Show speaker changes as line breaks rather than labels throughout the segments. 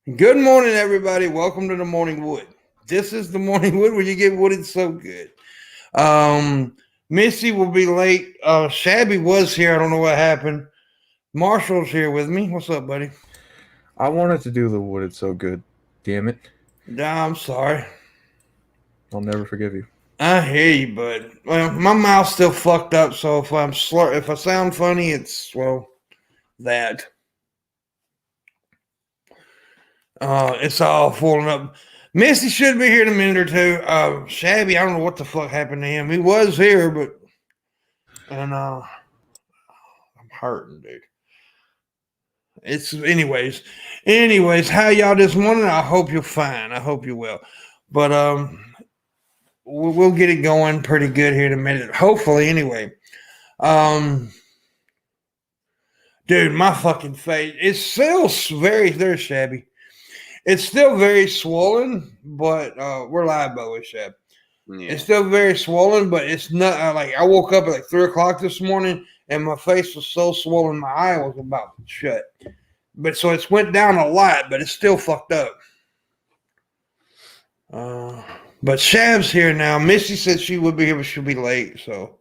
Good morning, everybody. Welcome to the Morning Wood. This is the Morning Wood where you get wooded so good. Missy will be late. Shabby was here. I don't know what happened. Marshall's here with me. What's up, buddy?
I wanted to do the wooded so good. Damn it.
Nah, I'm sorry.
I'll never forgive you.
I hear you, bud. Well, my mouth's still fucked up, so if if I sound funny, it's that. It's all falling up. Missy should be here in a minute or two. Shabby, I don't know what the fuck happened to him. He was here, but I'm hurting, dude. It's anyways. How y'all this morning? I hope you're fine. I hope you're well. But we'll get it going pretty good here in a minute. Hopefully, anyway. Dude, my fucking face. It's still very shabby. It's still very swollen, but we're live by the way, Shab. Yeah. It's still very swollen, but it's not like I woke up at like 3:00 this morning and my face was so swollen, my eye was about to shut. But so it's went down a lot, but it's still fucked up. But Shab's here now. Missy said she would be here, but she'll be late. So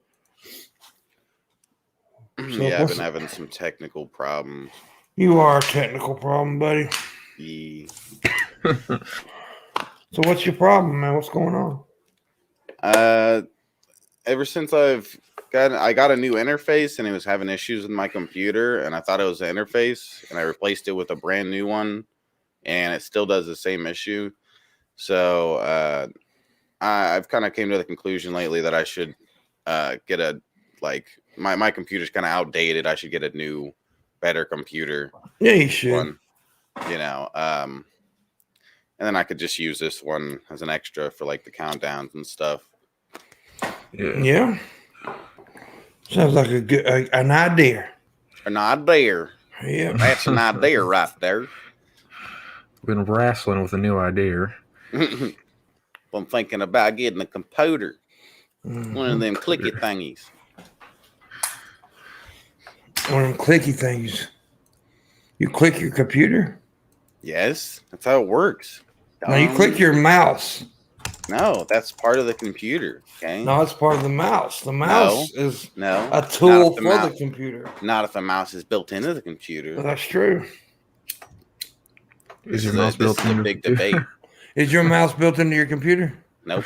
yeah, I've been having some technical problems.
You are a technical problem, buddy.
Yeah.
So what's your problem, man? What's going on?
Ever since I got a new interface and it was having issues with my computer, and I thought it was the interface, and I replaced it with a brand new one, and it still does the same issue. So I've kind of came to the conclusion lately that I should get my computer's kind of outdated. I should get a new, better computer.
Yeah, you should.
One, and then I could just use this one as an extra for like the countdowns and stuff.
Yeah. Sounds like an idea.
An idea.
Yeah.
That's an idea right there.
Been wrestling with a new idea.
I'm thinking about getting a computer. One of them clicky thingies.
One of them clicky things. You click your computer?
Yes, that's how it works.
No, you click your mouse.
No, that's part of the computer. Okay.
No, it's part of the mouse. The mouse is a tool for the computer.
Not if the mouse is built into the computer.
Well, that's true.
Is your mouse built into
a big debate?
Is your mouse built into your computer?
Nope.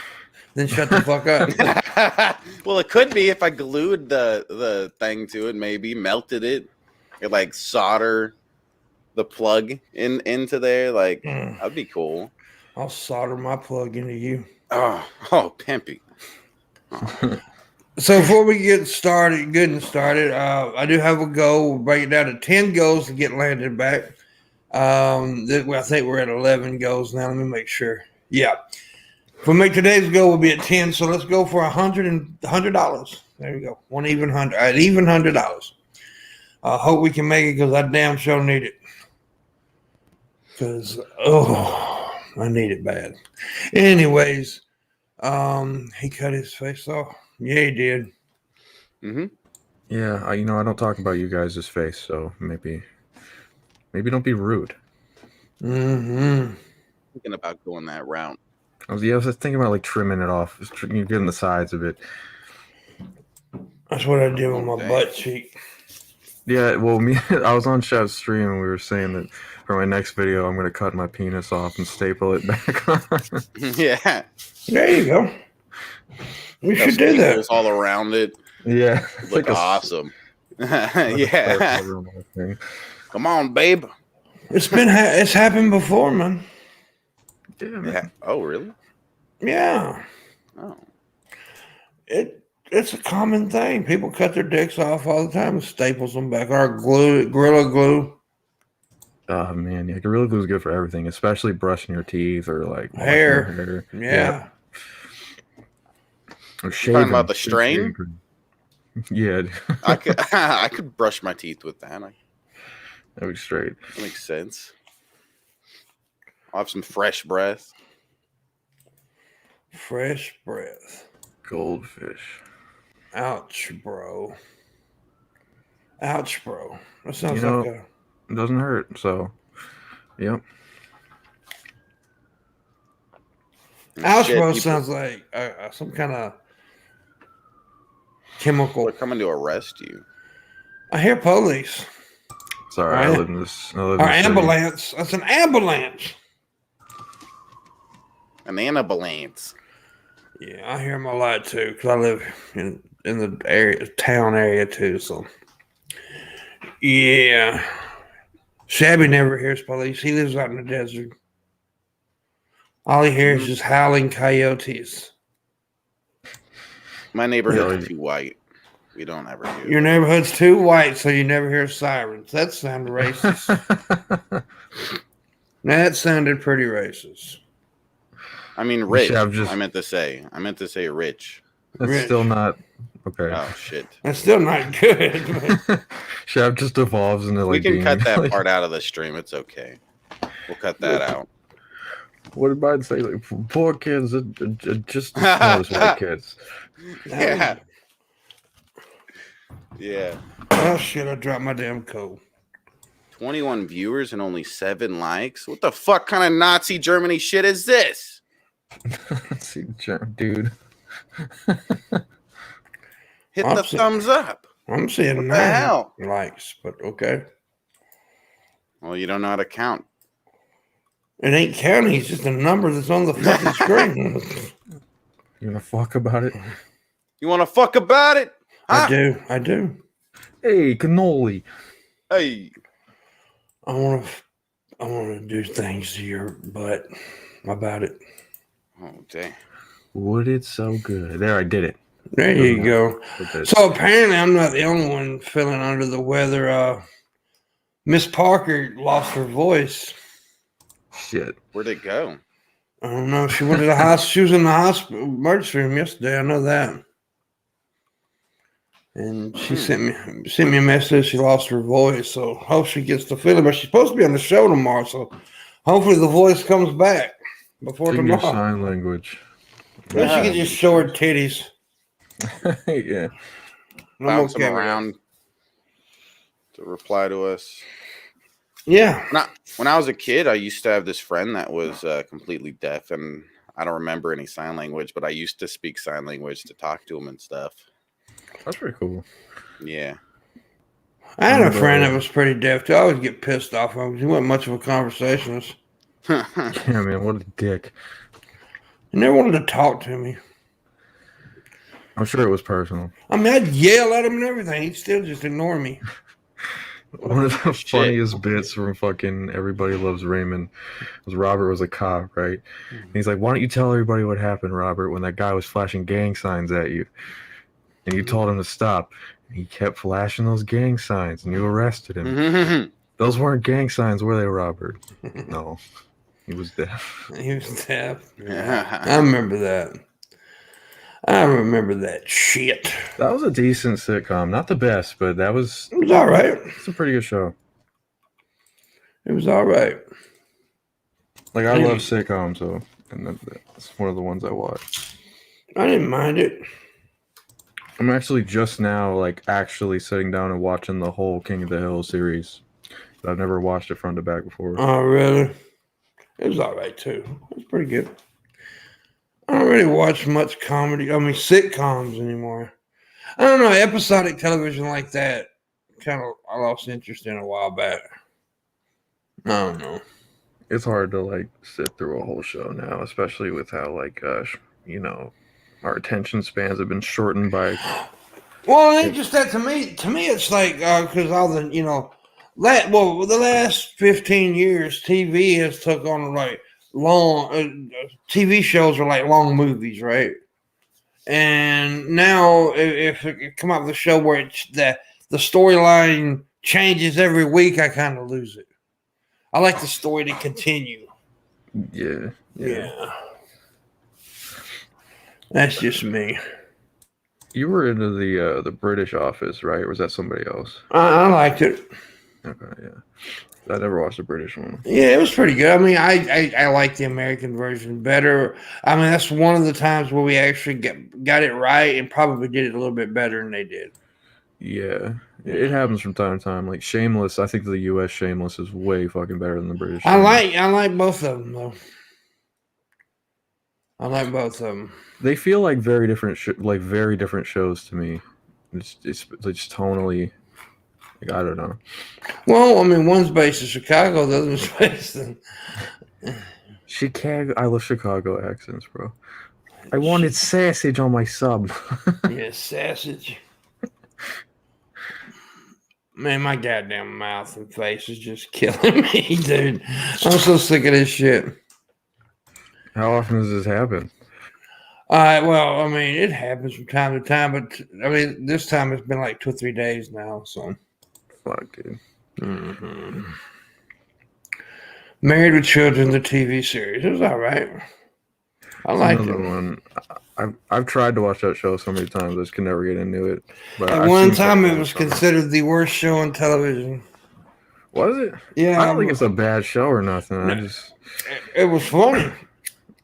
Then shut the fuck up.
Well, it could be if I glued the thing to it, maybe melted it, or like solder the plug into there. Like that'd be cool.
I'll solder my plug into you.
Oh, pimpy. Oh.
So before we get started, I do have a goal. We'll break it down to 10 goals to get landed back. I think we're at 11 goals now. Let me make sure. Yeah. If we make today's goal, we'll be at 10. So let's go for $100. There we go. One even hundred. At even $100. I hope we can make it because I damn sure need it. Because, I need it bad. Anyways, he cut his face off. Yeah, he did.
Mm-hmm.
Yeah, I don't talk about you guys' face, so maybe don't be rude.
Mm-hmm.
Thinking about going that route.
I was just thinking about like trimming it off, getting the sides of it.
That's what I did with my butt cheek.
Yeah, well, I was on Chef's stream and we were saying that for my next video, I'm going to cut my penis off and staple it back on.
Yeah.
There you go. We should do that.
All around it.
Yeah.
Look like awesome. Yeah. Come on, babe.
It's happened before, man.
Yeah, man. Yeah.
Oh, really?
Yeah.
Oh.
It's a common thing. People cut their dicks off all the time and staples them back. Or Gorilla Glue.
Oh, man. Yeah, Gorilla Glue is good for everything, especially brushing your teeth or like
hair. Yeah.
Or shaving.
Talking about the strain?
Yeah.
I could brush my teeth with that.
That'd be straight.
That makes sense. I'll have some fresh breath.
Fresh breath.
Goldfish.
Ouch, bro. That sounds
it doesn't hurt, so, yep.
Algebra
people
sounds like some kind of chemical.
are coming to arrest you.
I hear police.
Sorry, I live in this. I live
Or
in the city.
ambulance. That's an ambulance.
An ambulance.
Yeah, I hear them a lot too because I live in the town area too. So, yeah. Shabby never hears police. He lives out in the desert. All he hears is just howling coyotes.
My neighborhood's too white. We don't ever hear
Your neighborhood's too white, so you never hear sirens. That sounded racist. That sounded pretty racist.
I mean, rich.
Just,
I meant to say rich.
That's
Rich.
still not okay.
Oh shit.
That's still not good.
Shav just evolves into like.
We can
being,
cut that
like,
part out of the stream. It's okay. We'll cut that out.
What did Biden say? Like, poor kids, just as smart as white kids.
Yeah. Yeah.
Oh shit! I dropped my damn coat.
21 viewers and only 7 likes. What the fuck kind of Nazi Germany shit is this?
Let's see, dude.
Hit the thumbs up.
I'm seeing
What the hell?
9 likes, but okay.
Well, you don't know how to count.
It ain't counting. It's just a number that's on the fucking screen.
You gonna fuck about it?
You want to fuck about it? Huh?
I do.
Hey, cannoli.
Hey.
I want to do things to your butt about it.
Oh, dang.
Would it so good? There, I did it.
There you go. So apparently I'm not the only one feeling under the weather. Miss Parker lost her voice.
Shit.
Where'd it go?
I don't know. She went to the hospital. She was in the hospital emergency room yesterday. I know that. And she sent me a message. She lost her voice, so hope she gets the feeling. But she's supposed to be on the show tomorrow, so hopefully the voice comes back before tomorrow.
Sign language.
Well, she can just show her titties.
Yeah.
Bounce them around to reply to us.
Yeah.
When I was a kid, I used to have this friend that was completely deaf, and I don't remember any sign language, but I used to speak sign language to talk to him and stuff.
That's pretty cool.
Yeah.
I had a friend that was pretty deaf too. I always get pissed off of him. He wasn't much of a conversationalist.
Yeah, man, what a dick.
He never wanted to talk to me.
I'm sure it was personal.
I mean, I'd yell at him and everything. He'd still just ignore me.
One of the funniest bits from fucking Everybody Loves Raymond was Robert was a cop, right? And he's like, why don't you tell everybody what happened, Robert, when that guy was flashing gang signs at you? And you told him to stop. And he kept flashing those gang signs, and you arrested him. Those weren't gang signs, were they, Robert? No. He was deaf.
He was deaf. Yeah. I remember that. I remember that shit.
That was a decent sitcom. Not the best, but that was...
It was all right.
It's a pretty good show.
It was all right.
Like, I love sitcoms, so... And that's one of the ones I watch.
I didn't mind it.
I'm actually just now, like, actually sitting down and watching the whole King of the Hill series. I've never watched it front to back before.
Oh, really? It was all right, too. It was pretty good. I don't really watch much comedy. I mean, sitcoms anymore. I don't know. Episodic television like that, I lost interest in a while back. I don't know.
It's hard to, like, sit through a whole show now, especially with how, like, you know, our attention spans have been shortened by...
Well, it ain't just that to me. To me, it's like, because all the, you know, the last 15 years, TV has took on, like, long TV shows are like long movies, right? And now if it come out with a show where it's the storyline changes every week, I kind of lose it. I like the story to continue.
Yeah.
That's just me.
You were into the British Office, right? Or was that somebody else?
I liked it.
Okay, yeah. I never watched the British one.
Yeah, it was pretty good. I mean, I like the American version better. I mean, that's one of the times where we actually got it right and probably did it a little bit better than they did.
Yeah, it happens from time to time. Like Shameless, I think the U.S. Shameless is way fucking better than the British.
I like both of them though. I like both of them.
They feel like very different shows to me. It's just tonally. Like, I don't know.
Well, I mean, one's based in Chicago, the other's based in
Chicago. I love Chicago accents, bro. I wanted sausage on my sub.
yeah, sausage. Man, my goddamn mouth and face is just killing me, dude. I'm so sick of this shit.
How often does this happen?
Well, I mean, it happens from time to time, but I mean, this time it's been like 2 or 3 days now. So,
Fuck, dude.
mm-hmm. Married with Children, the TV series, it was all right. I liked it.
One. I've tried to watch that show so many times, I just can never get into it. But
At one time, it was considered the worst show on television.
Was it?
Yeah,
I don't think it's a bad show or nothing.
No, it was funny.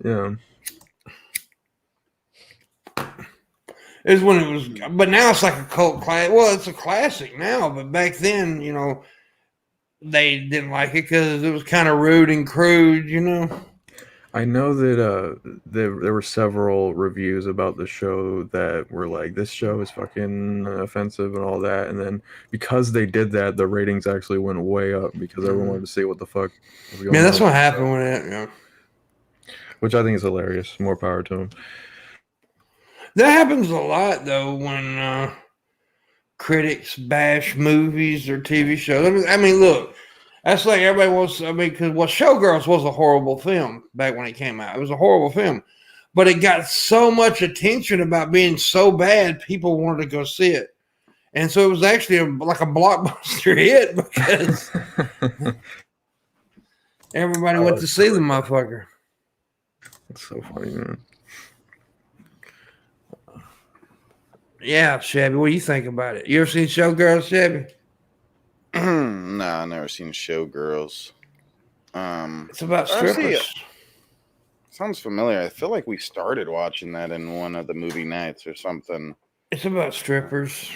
Yeah.
It's when it was, but now it's like a cult classic. Well, it's a classic now, but back then, you know, they didn't like it because it was kind of rude and crude, you know.
I know that there were several reviews about the show that were like, this show is fucking offensive and all that, and then because they did that, the ratings actually went way up because everyone wanted to see what the fuck was going on.
Yeah, that's what happened with it. Yeah.
Which I think is hilarious. More power to them.
That happens a lot though when critics bash movies or TV shows. I mean, look, that's like everybody wants. I mean, because Showgirls was a horrible film back when it came out. It was a horrible film, but it got so much attention about being so bad, people wanted to go see it, and so it was actually like a blockbuster hit because everybody went to see the motherfucker.
That's so funny, man.
Yeah, Shabby, what do you think about it? You ever seen Showgirls, Shabby?
No, I never seen Showgirls.
It's about strippers.
Sounds familiar. I feel like we started watching that in one of the movie nights or something.
It's about strippers.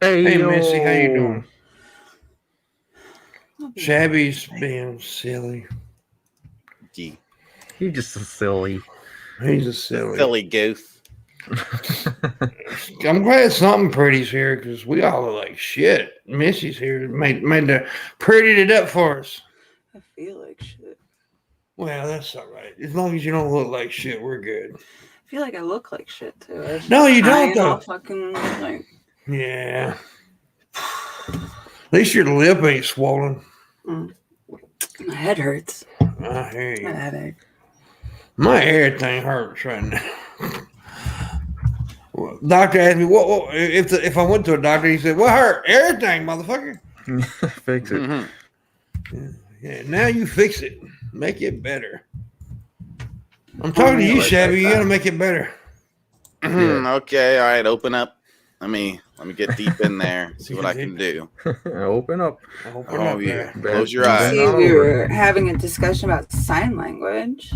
Hey,
Missy, how you doing? Shabby's being silly.
Gee.
He's just a silly.
He's a silly
goose.
I'm glad something pretty's here because we all look like shit. Missy's here made the prettied it up for us.
I feel like shit.
Well, that's all right. As long as you don't look like shit, we're good.
I feel like I look like shit too.
No, you don't though.
Fucking like.
Yeah. At least your lip ain't swollen.
My head hurts.
I hear you.
My headache.
My everything hurts right now. Well, doctor asked me, "What? If I went to a doctor, he said, what hurt? Everything, motherfucker.
Fix it.
Mm-hmm.
Yeah, now you fix it. Make it better. I'm talking to you,
like
Shabby. You gotta make it better.
Okay, all right, open up. Let me get deep in there, see what I can do.
Open up.
Oh, yeah.
There.
Close your eyes.
See, we were having a discussion about sign language.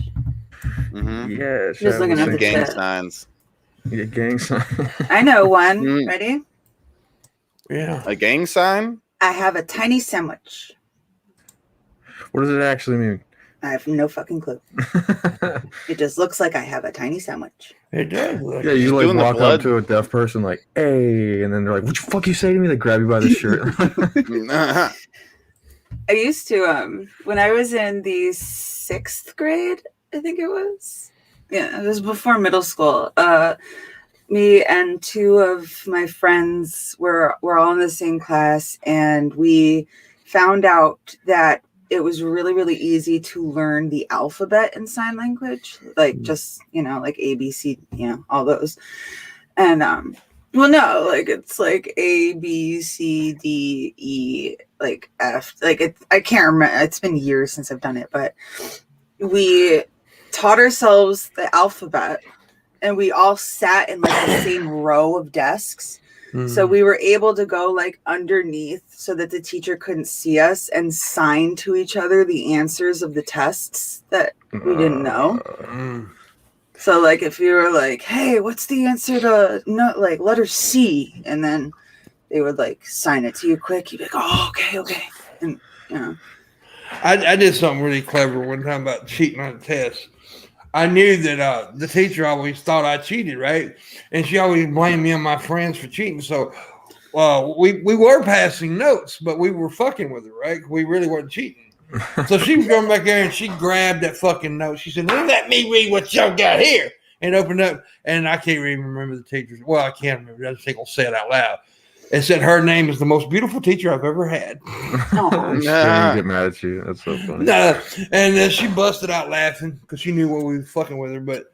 Mm-hmm.
Yeah.
Just looking at the
Gang
chat.
signs.
Yeah, gang sign.
I know one.
Mm.
Ready?
Yeah.
A gang sign?
I have a tiny sandwich.
What does it actually mean?
I have no fucking clue. It just looks like I have a tiny sandwich.
It does look.
Yeah, you like
doing the
walk
blood.
up to a deaf person like, hey, and then they're like, what the fuck you say to me? They grab you by the shirt.
I used to, when I was in the 6th grade, I think it was. Yeah, it was before middle school. Me and 2 of my friends were all in the same class, and we found out that it was really, really easy to learn the alphabet in sign language, like just, like A, B, C, all those. And, well, no, like it's like A, B, C, D, E, like F, like I can't remember. It's been years since I've done it, but we taught ourselves the alphabet and we all sat in like the same row of desks. So we were able to go like underneath so that the teacher couldn't see us and sign to each other the answers of the tests that we didn't know. So like if you were like, hey, what's the answer to like letter C? And then they would like sign it to you quick. You'd be like, oh, okay. And
I did something really clever one time about cheating on a test. I knew that the teacher always thought I cheated, right? And she always blamed me and my friends for cheating. So we were passing notes, but we were fucking with her, right? We really weren't cheating. So she was going back there and she grabbed that fucking note. She said, let me read what y'all got here. And opened up, and I can't even remember the teacher's. Well, I can't remember. I just think I'll say it out loud. It said her name is the most beautiful teacher I've ever had.
She didn't get mad at you. That's so funny.
No, and then she busted out laughing because she knew what we were fucking with her. But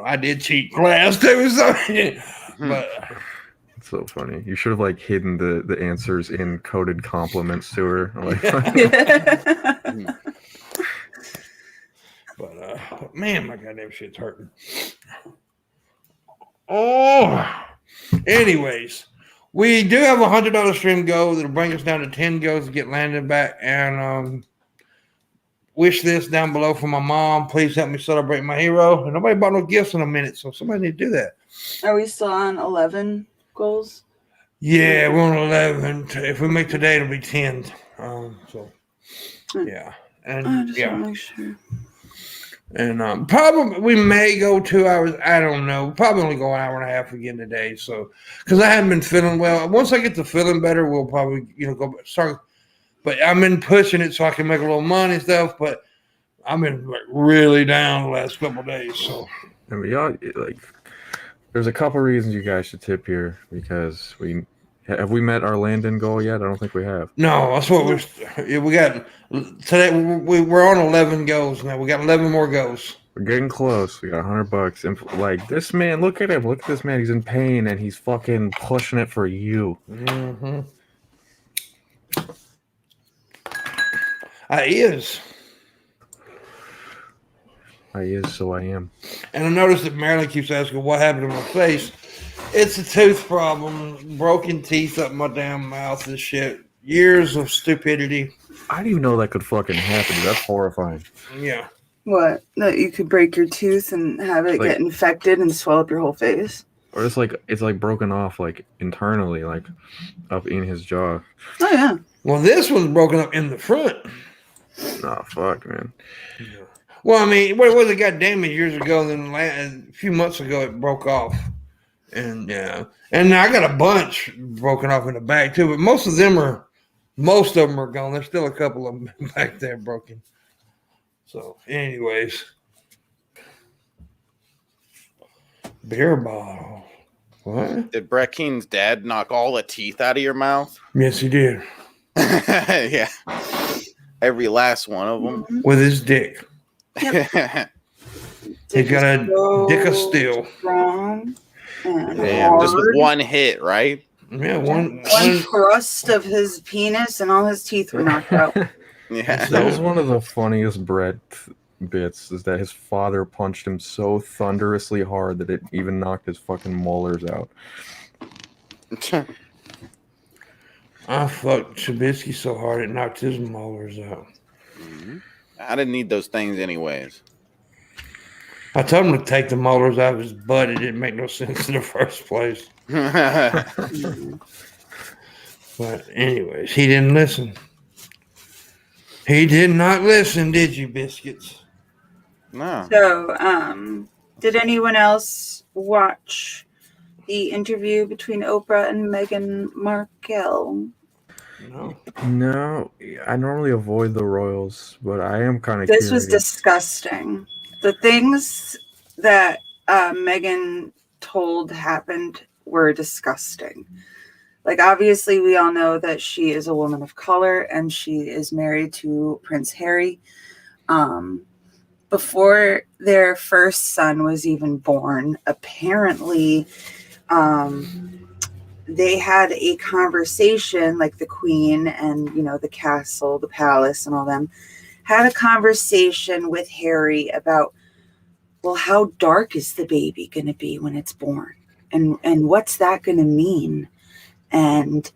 I did cheat class too. So, but
it's so funny. You should have like hidden the answers in coded compliments to her. Like,
but man, my goddamn shit's hurting. Oh, anyways. We do have $100 stream goal that'll bring us down to 10 goals to get Landon back. And wish this down below for my mom. Please help me celebrate my hero. And nobody bought no gifts in a minute, so somebody need to do that.
Are we still on 11 goals?
Yeah, we're on 11. If we make today, it'll be 10. Yeah. And
I just want to make sure.
And probably we may go 2 hours. I don't know. Probably only go an hour and a half again today. So, because I haven't been feeling well. Once I get to feeling better, we'll probably go start. But I've been pushing it so I can make a little money and stuff. But I've been like really down the last couple of days. So,
I mean, y'all there's a couple reasons you guys should tip here because have we met our Landon goal yet? I don't think we have.
No, that's what we got today. We're on 11 goals now. We got 11 more goals.
We're getting close. We got $100. And like this man, look at him. Look at this man. He's in pain and he's fucking pushing it for you.
Mm-hmm. He is.
He is, so I am.
And I noticed that Marilyn keeps asking what happened to my face. It's a tooth problem. Broken teeth up my damn mouth and shit. Years of stupidity.
I didn't even know that could fucking happen. That's horrifying.
Yeah.
What? That you could break your tooth and have it get infected and swell up your whole face?
Or it's like broken off like internally, like up in his jaw.
Oh yeah.
Well, this one's broken up in the front.
Nah, fuck, man.
Yeah. Well, I mean, what was it got damaged years ago? Then a few months ago, it broke off. And yeah, and I got a bunch broken off in the back too. But most of them are gone. There's still a couple of them back there broken. So, anyways, beer bottle. What?
Did Brett Keen's dad knock all the teeth out of your mouth?
Yes, he did.
Yeah, every last one of them
with his dick.
Yep.
He got a dick of steel.
Strong.
Damn, just with one hit, right?
Yeah, one
crust of his penis and all his teeth were knocked out.
Yeah,
that was one of the funniest Brett bits. Is that his father punched him so thunderously hard that it even knocked his fucking molars out.
I fucked Shabisky so hard it knocked his molars out.
Mm-hmm. I didn't need those things anyways.
I told him to take the molars out of his butt. It didn't make no sense in the first place. But anyways, he didn't listen. He did not listen, did you, Biscuits?
No.
So, did anyone else watch the interview between Oprah and Meghan Markle?
No, I normally avoid the royals, but I am kind of
curious. This was disgusting. The things that Meghan told happened were disgusting. Like, obviously, we all know that she is a woman of color and she is married to Prince Harry. Before their first son was even born, apparently, they had a conversation, like the Queen and, the castle, the palace and all them, had a conversation with Harry about, well, how dark is the baby going to be when it's born? And what's that going to mean? And,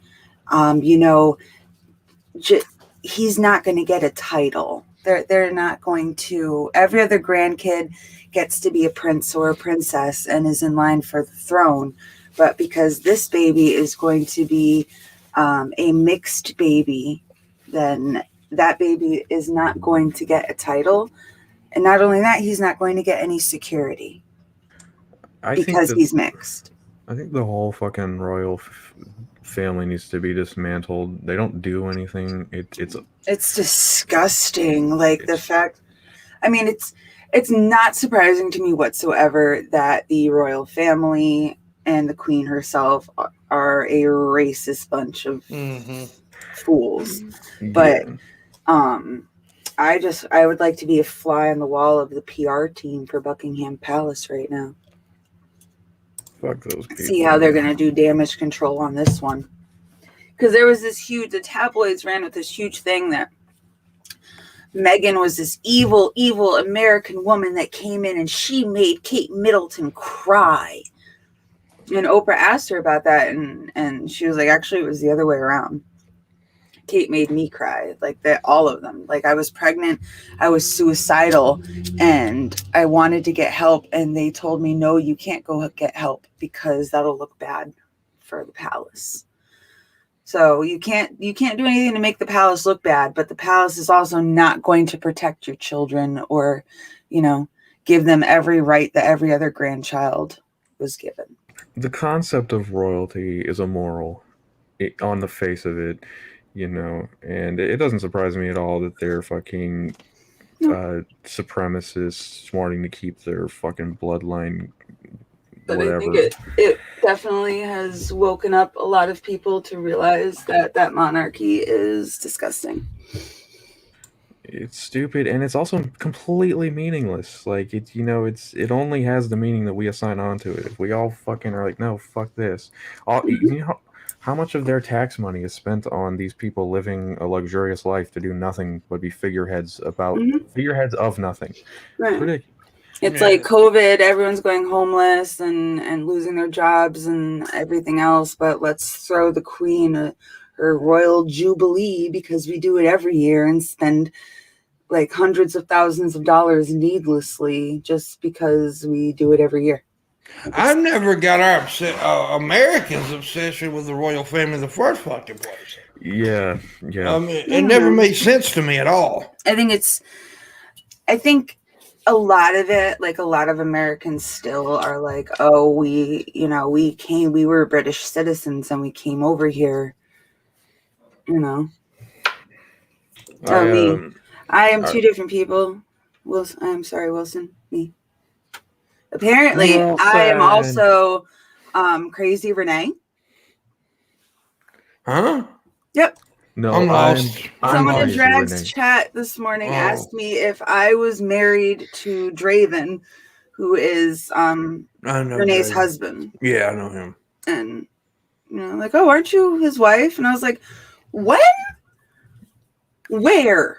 he's not going to get a title. They're not going to, every other grandkid gets to be a prince or a princess and is in line for the throne. But because this baby is going to be a mixed baby, then that baby is not going to get a title. And not only that, he's not going to get any security because he's mixed.
I think the whole fucking royal family needs to be dismantled. They don't do anything. It's
disgusting. Like the fact, I mean, it's not surprising to me whatsoever that the royal family and the queen herself are a racist bunch of fools. But I would like to be a fly on the wall of the PR team for Buckingham Palace right now.
Fuck those people.
See how they're going to do damage control on this one. Because there was the tabloids ran with this huge thing that Meghan was this evil, evil American woman that came in and she made Kate Middleton cry. And Oprah asked her about that, and she was like, actually, it was the other way around. Kate made me cry, like that, all of them. Like I was pregnant, I was suicidal, and I wanted to get help, and they told me, no, you can't go get help because that'll look bad for the palace. So you can't do anything to make the palace look bad, but the palace is also not going to protect your children or, give them every right that every other grandchild was given.
The concept of royalty is immoral on the face of it, and it doesn't surprise me at all that they're fucking supremacists wanting to keep their fucking bloodline.
But
whatever.
I think it definitely has woken up a lot of people to realize that monarchy is disgusting.
It's stupid, and it's also completely meaningless. Like it only has the meaning that we assign onto it. If we all fucking are like, no, fuck this. How much of their tax money is spent on these people living a luxurious life to do nothing but be figureheads of nothing?
Right.
Ridiculous.
It's like COVID, everyone's going homeless and losing their jobs and everything else, but let's throw the queen her royal jubilee because we do it every year and spend like hundreds of thousands of dollars needlessly just because we do it every year.
I've never got our Americans' obsession with the royal family in the first fucking place.
Yeah.
I mean, it never made sense to me at all.
I think a lot of it, like a lot of Americans still are like, oh, we were British citizens and we came over here, I am two different people. Wilson, I'm sorry, Wilson. Me. Apparently,
Wilson.
I am also Crazy Renee.
Huh?
Yep.
No,
I'm lost.
Someone in
Crazy
Drag's
Renee.
chat this morning asked me if I was married to Draven, who is
I know
Renee's
Dave.
husband.
Yeah, I know him.
And like, oh, aren't you his wife? And I was like, when? Where?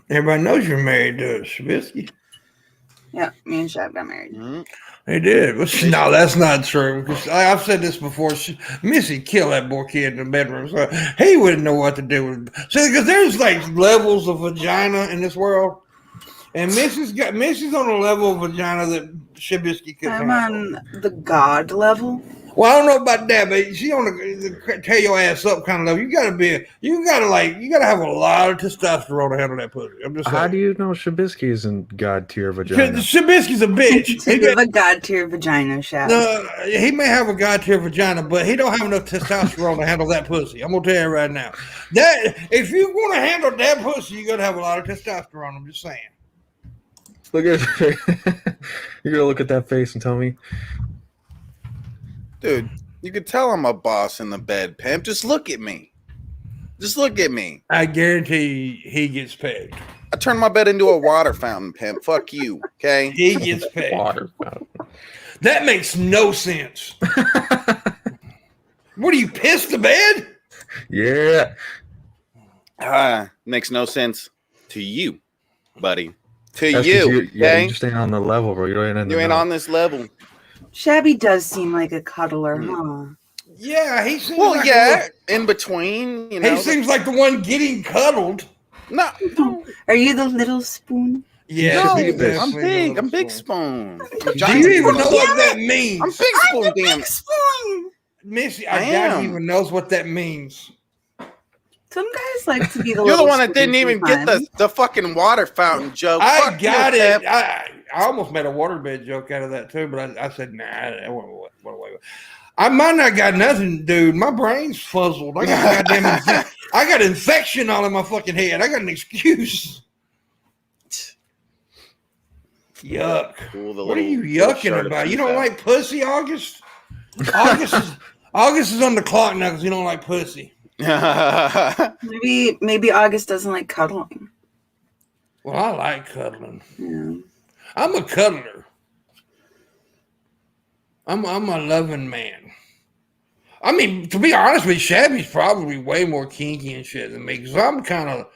Everybody knows you're married to Shabisky.
Yeah, me and Shab got married.
Mm-hmm.
They did. But no, that's not true. Because I've said this before. Missy killed that poor kid in the bedroom. So he wouldn't know what to do with. See, because there's like levels of vagina in this world, and Missy's on a level of vagina that Shabisky could.
I'm on the God level.
Well, I don't know about that, but she on the tear your ass up kind of level. You gotta have a lot of testosterone to handle that pussy. I'm just saying.
How do you know Shabisky isn't god tier
Because
vagina?
Shabisky's a bitch.
You have a God tier vagina, Shab.
No, he may have a god tier vagina, but he don't have enough testosterone to handle that pussy. I'm gonna tell you right now. That if you want to handle that pussy, you gotta have a lot of testosterone. I'm just saying.
Look at you're gonna look at that face and tell me.
Dude, you could tell I'm a boss in the bed, Pimp. Just look at me. Just look at me.
I guarantee he gets paid.
I turned my bed into a water fountain, Pimp. Fuck you, okay?
He gets paid.
Water fountain.
That makes no sense. What are you pissed the bed?
Yeah.
Makes no sense to you, buddy. To
That's 'cause
you, okay?
you just ain't on the level, bro. You ain't
on this level.
Shabby does seem like a cuddler, huh?
Yeah, he seems
Well,
like
yeah, in between,
he seems like the one getting cuddled.
No,
Are you the little spoon?
Yeah,
no,
he's
I'm
definitely
big.
the
I'm big
spoon.
spoon.
Do you even know what that means?
I'm big spoon, damn.
Spoon.
Missy,
I
I doubt
am.
he even knows what that means.
Some guys like to be the
You're the
little
one that didn't
squeaky
even get
sometimes.
the fucking water fountain joke.
I
Fuck
got
you,
it.
Pep.
I almost made a waterbed joke out of that too, but I said, nah, I went away. I might not got nothing, dude. My brain's fuzzled. I got I got infection all in my fucking head. I got an excuse. Yuck.
Cool, the
What are you
little
yucking
shirt
about?
of
You don't
out.
like pussy, August? August is on the clock now because you don't like pussy.
Maybe August doesn't like cuddling.
Well, I like cuddling.
Yeah.
I'm a cuddler. I'm a loving man. I mean, to be honest with you, Shabby's probably way more kinky and shit than me because I'm kind of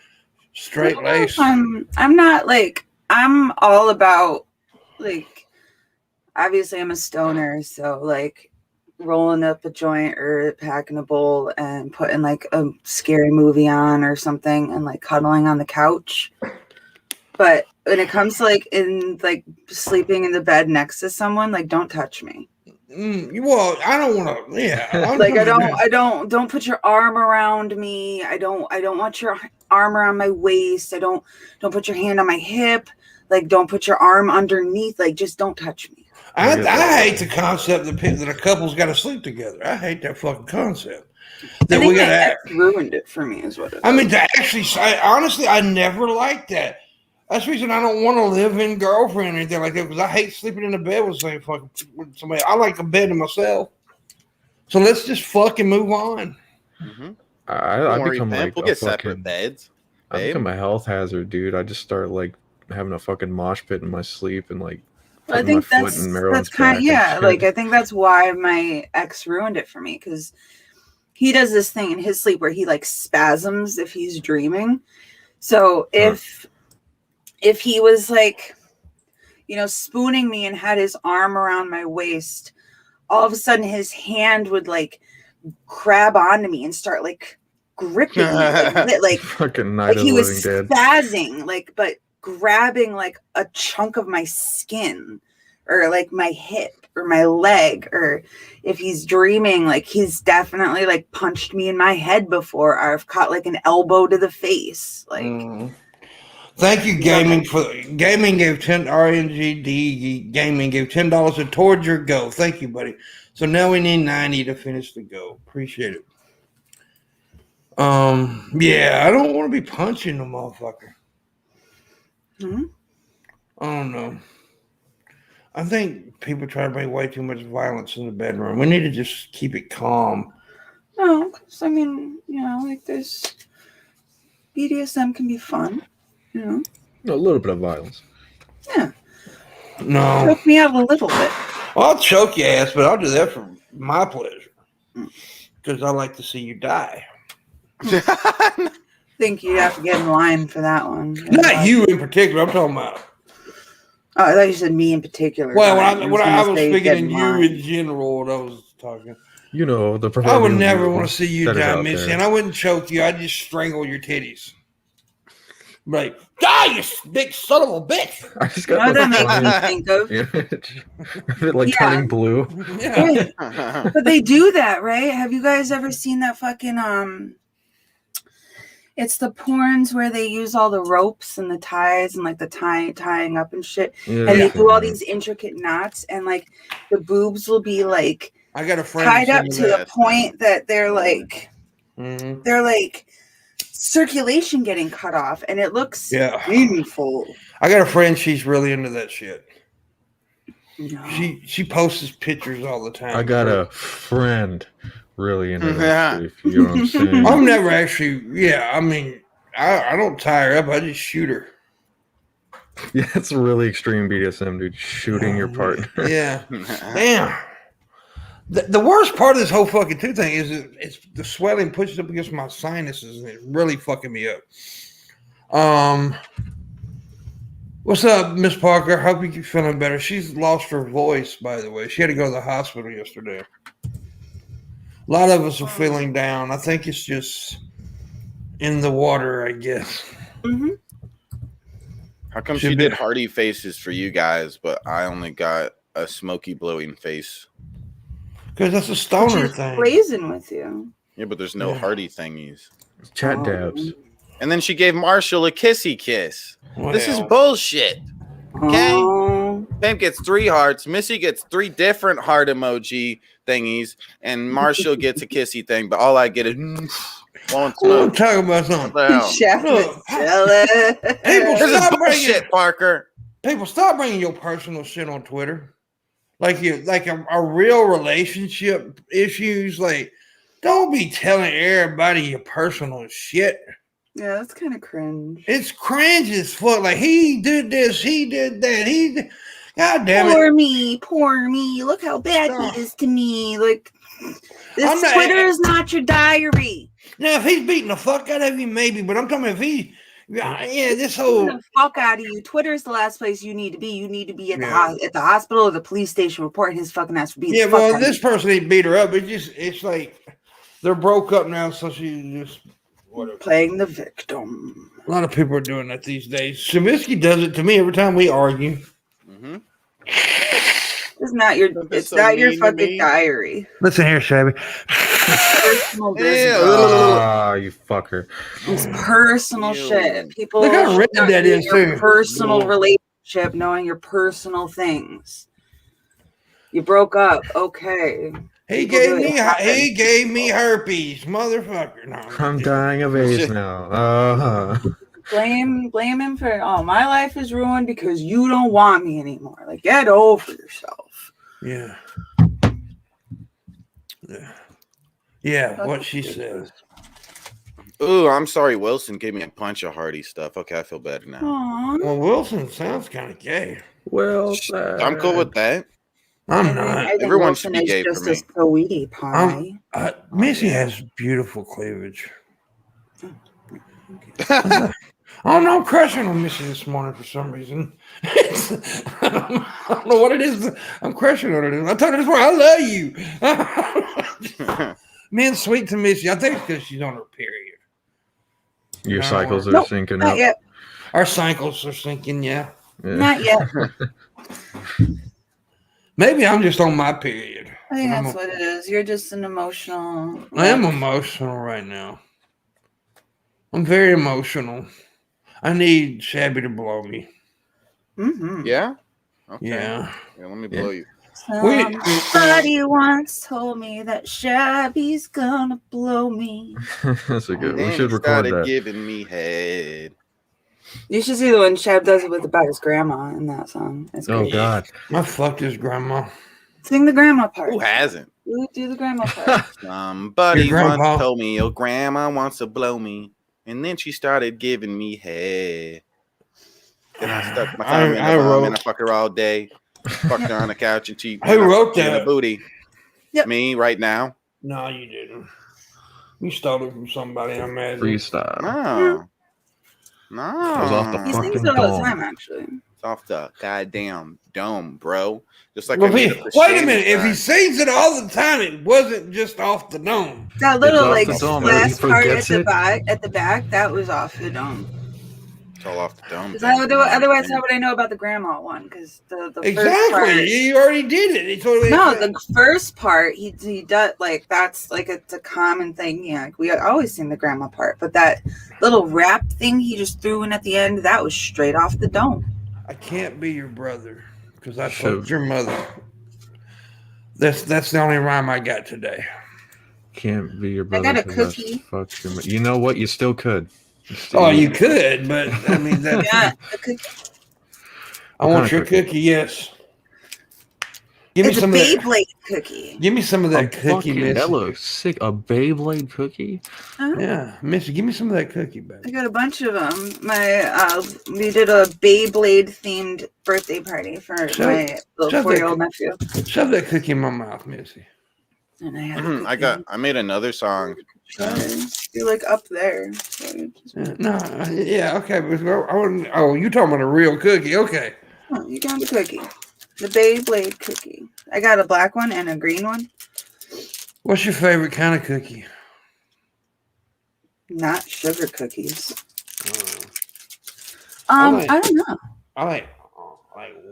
straight laced.
I'm not like, I'm all about, like, obviously I'm a stoner, so like rolling up a joint or packing a bowl and putting like a scary movie on or something and like cuddling on the couch. But when it comes to like in like sleeping in the bed next to someone, like don't touch me.
Well, I don't want to. Yeah,
Like I don't put your arm around me. I don't want your arm around my waist. Don't put your hand on my hip. Like don't put your arm underneath. Like just don't touch me.
I hate the concept that a couple's got to sleep together. I hate that fucking concept. That we got to
ruined it for me is what it is.
I mean, to actually, honestly, I never liked that. That's the reason I don't want to live in girlfriend or anything like that because I hate sleeping in the bed with somebody. I like a bed to myself. So let's just fucking move on.
Mm-hmm.
I become like
we'll get separate beds.
I become a health hazard, dude. I just start like having a fucking mosh pit in my sleep and like.
I think that's kind of, yeah. Like I think that's why my ex ruined it for me because he does this thing in his sleep where he like spasms if he's dreaming. So if he was like, you know, spooning me and had his arm around my waist, all of a sudden his hand would like grab onto me and start like gripping me, like
fucking
like he was spazzing, like but grabbing like a chunk of my skin or like my hip or my leg, or if he's dreaming, like he's definitely like punched me in my head before, or I've caught like an elbow to the face, like.
Thank you, Gaming, gave 10 RNGD Gaming gave $10 towards your go. Thank you, buddy. So now we need 90 to finish the go. Appreciate it. Yeah, I don't want to be punching the motherfucker.
Mm-hmm.
I don't know. I think people try to bring way too much violence in the bedroom. We need to just keep it calm.
No, because I mean, you know, like this BDSM can be fun. You know,
a little bit of violence.
Yeah.
No.
Choke me out a little bit.
Well, I'll choke your ass, but I'll do that for my pleasure. Because I like to see you die.
I think you have to get in line for that one.
Not you in particular. I'm talking about.
Oh, I thought you said me in particular.
Well, when I was speaking in you in general, when I was talking.
You know,
I would never want to see you die, Missy, and I wouldn't choke you. I'd just strangle your titties. Like, die, you big son of a bitch!
I just got
that makes me think of
image. Like turning blue.
Yeah.
But they do that, right? Have you guys ever seen that fucking it's the porns where they use all the ropes and the ties and like the tying up and shit.
Yeah,
and they do all these intricate knots and like the boobs will be like
I got a friend
tied up to the point that they're like they're like circulation getting cut off and it looks painful.
I got a friend, she's really into that shit.
No.
She posts pictures all the time.
I got a friend really into that shit, if you know what I'm saying.
I've never actually, I mean, I don't tie her up, I just shoot her.
Yeah, it's really extreme BDSM, dude. Shooting your partner.
Yeah. Damn. The worst part of this whole fucking thing is it's the swelling pushes up against my sinuses and it's really fucking me up. What's up, Miss Parker? Hope you keep feeling better. She's lost her voice, by the way. She had to go to the hospital yesterday. A lot of us are feeling down. I think it's just in the water, I guess.
Mm-hmm.
How come she did hearty faces for you guys, but I only got a smoky blowing face?
Because that's a stoner thing.
Blazing with you.
Yeah, but there's no hearty thingies.
Chat dabs.
And then she gave Marshall a kissy kiss. This is
Well,
bullshit. Okay.
Oh.
Pimp gets 3 hearts. Missy gets 3 different heart emoji thingies, and Marshall gets a kissy thing. But all I get is blowing
I'm
smoke.
talking about
What
something.
the hell?
Chef
Look,
is jealous.
People
This is
stop bringing
bullshit, Parker.
people stop bringing your personal shit on Twitter, like a real relationship issues. Like, don't be telling everybody your personal shit.
Yeah, that's kind of cringe.
It's cringe as fuck. Like, he did this, he did that, God damn it.
Poor me. Look how bad
Stop.
he is to me. Like,
I'm
this
not-
Twitter is not your diary.
Now, if he's beating the fuck out of you, maybe. But I'm talking about if this
Get
whole
the fuck out of you. Twitter is the last place you need to be. You need to be at
Yeah.
at the hospital or the police station reporting his fucking ass for beating
yeah.
the fuck
Well,
out
this
of you.
person ain't beat her up. It's like they're broke up now, so she just whatever.
Playing the victim.
A lot of people are doing that these days. Shabisky does it to me every time we argue.
Mm-hmm.
It's not your.
Don't be
It's
so
not your
mean to
fucking
me.
diary.
Listen here, Shabby.
Personal business.
You fucker.
It's personal
Ew.
shit. People
Look how
should
red
not
that
be
is,
in your
too.
personal
Whoa.
relationship, knowing your personal things. You broke up, okay.
He
People
gave
do it.
me
It happens.
he gave me herpes, motherfucker. No,
I'm dying of AIDS now.
Blame him for my life is ruined because you don't want me anymore. Like, get over yourself.
Yeah. Yeah, what she says.
Ooh, I'm sorry. Wilson gave me a bunch of hearty stuff. Okay, I feel better now.
Aww.
Well, Wilson sounds kind of gay.
Well,
I'm cool with that.
I'm not.
Everyone
Wilson
should be
is
gay for
just
me.
a sweetie pie.
Missy has beautiful cleavage. I don't know. I'm crushing on Missy this morning for some reason. I don't know what it is. I'm crushing on her. I told her this morning, I love you. Men's sweet to Missy. I think it's because she's on her period.
your
No,
cycles are
Nope,
syncing
not
up.
yet.
Our cycles are sinking, yeah.
Yeah.
Not yet.
Maybe I'm just on my period.
I think
I'm
that's what it is. You're just an emotional.
I am emotional right now. I'm very emotional. I need Shabby to blow me.
Mm-hmm.
Yeah? Okay.
Yeah.
Yeah, let me blow you.
Somebody once told me that Shabby's gonna blow me.
That's a good.
Then
We should
he
record
started
that.
giving me head.
You should see the one Shab does it with about his grandma in that song. It's
Oh
great.
God.
I fucked his grandma.
Sing the grandma part.
Who hasn't?
You do the grandma part.
Somebody
Your grandpa.
once told me your grandma wants to blow me, and then she started giving me head. Then I stuck my thumb in
I
her bum
wrote-
and I fuck her all day. Fucked her on the couch and she
Who wrote
in the
that?
booty.
Yep.
Me right now.
No, you didn't. You stole it from somebody, I imagine.
Freestyle.
No. No.
was off the
He sings
fucking
it all the
dome.
time, actually.
It's off the goddamn dome, bro. Just like
Well,
I made up the
wait a
shit
minute. If he
time.
sings it all the time, it wasn't just off the dome.
That little
off
like
the dome,
last
he
part
forgets it.
at the back, that was off the dome.
It's all off the dome.
'Cause
thing.
otherwise, how would I know about the grandma one? Because the first
Exactly.
part.
You already did it. He totally
No, the first part he does like that's like it's a common thing. Yeah, we always sing the grandma part, but that little rap thing he just threw in at the end, that was straight off the dome.
I can't be your brother because I
Should've-
fucked your mother. That's the only rhyme I got today.
Can't be your
I
brother.
got a
'cause that's
cookie.
fucked your You know what? You still could.
Oh, you could, but I mean that.
Yeah, the cookie.
I want
What
your
kind of
cookie. Yes. Give me
It's a
some of that.
Beyblade cookie.
Give me some of
A
that cookie,
fucking,
Miss.
that looks sick. A Beyblade cookie?
Huh?
Yeah, Missy, give me some of that cookie,
I
baby.
got a bunch of them. We did a Beyblade themed birthday party for my little
shove
4-year-old
that-
nephew,
Shove that cookie in my mouth, Missy.
and I had.
I made another song.
You're like up there. So you just-
Yeah, okay, but you talking about a real cookie? Okay.
Oh, you got the cookie. The Beyblade cookie. I got a black one and a green one.
What's your favorite kind of cookie?
Not sugar cookies.
I like-
I don't know.
I like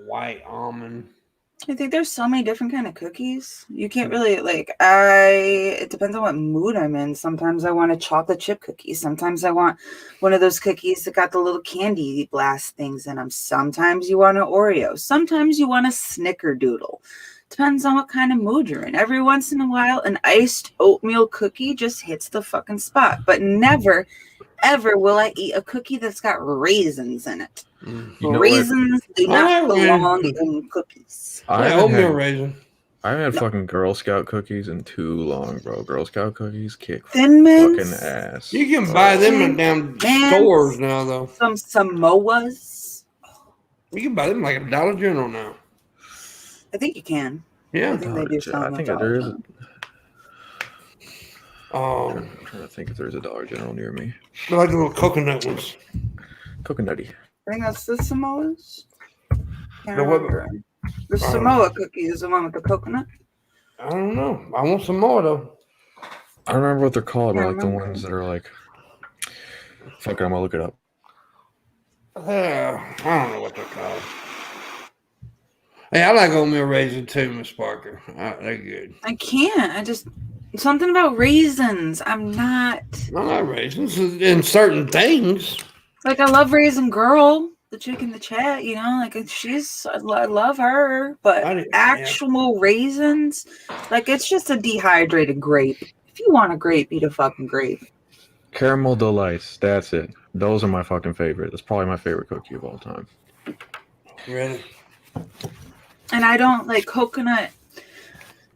white almond.
I think there's so many different kind of cookies. You can't really it depends on what mood I'm in. Sometimes I want a chocolate chip cookie. Sometimes I want one of those cookies that got the little candy blast things in them. Sometimes you want an Oreo. Sometimes you want a snickerdoodle. Depends on what kind of mood you're in. Every once in a while, an iced oatmeal cookie just hits the fucking spot. But never, ever will I eat a cookie that's got raisins in it.
You know
Raisins do not
Oh,
belong
man.
in cookies.
I
Yeah,
haven't
oatmeal
had,
raisin.
I haven't had fucking Girl Scout cookies in too long, bro. Girl Scout cookies kick
Thin
fucking
Mints,
ass.
You can buy them in damn
Man.
stores now, though.
some Samoas.
You can buy them like at Dollar General now.
I think you can. I
Yeah.
think they do sell
I
them
think
at
there
Dollar
is.
General.
I'm trying to think if there's a Dollar General near me.
They're like the little coconut ones.
Coconutty.
I think that's the Samoas. Can't
The what-
remember. The Samoa cookie is the one with the coconut.
I don't know. I want some more, though.
I don't remember what they're called, but
Yeah, I
like the
remember.
ones that are like. Fuck it, I'm gonna look it up.
I don't know what they're called. Hey, I like oatmeal raisin too, Miss Parker. They're good.
I can't. I just something about raisins. I'm not
I like raisins in certain things.
like I love Raisin Girl, the chick in the chat. You know, like I love her, but
I didn't-
actual raisins, like it's just a dehydrated grape. If you want a grape, eat a fucking grape.
Caramel Delights. That's it. Those are my fucking favorite. That's probably my favorite cookie of all time.
Really?
And I don't like coconut.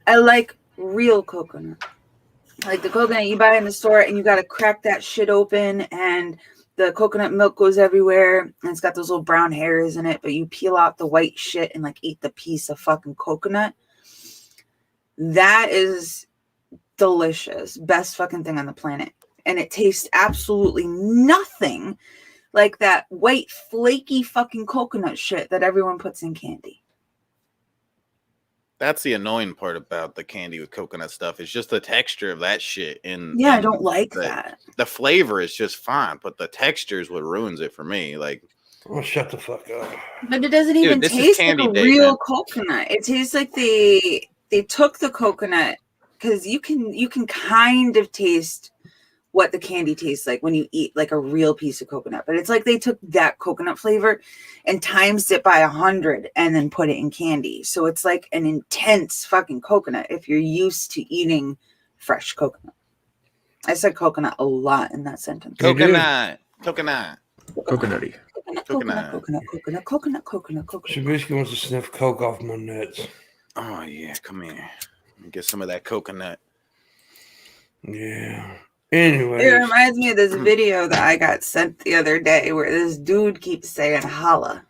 I like real coconut. Like the coconut you buy in the store and you got to crack that shit open and the coconut milk goes everywhere and it's got those little brown hairs in it, but you peel out the white shit and like eat the piece of fucking coconut. That is delicious. Best fucking thing on the planet. And it tastes absolutely nothing like that white flaky fucking coconut shit that everyone puts in candy.
That's the annoying part about the candy with coconut stuff. It's just the texture of that shit.
Yeah, I don't like that.
The flavor is just fine, but the texture is what ruins it for me. Like,
Oh, shut the fuck up.
But it doesn't
Dude,
even
this is
taste like
candy
a
day,
real
man.
coconut. It tastes like they took the coconut because you can kind of taste what the candy tastes like when you eat like a real piece of coconut. But it's like they took that coconut flavor and times it by 100 and then put it in candy. So it's like an intense fucking coconut if you're used to eating fresh coconut. I said coconut a lot in that sentence.
You did.
coconut.
Coconutty.
Coconut.
Shabisky wants to sniff coke off my nuts.
Oh, yeah. Come here. Get some of that coconut.
Yeah. Anyway.
It reminds me of this video that I got sent the other day where this dude keeps saying holla.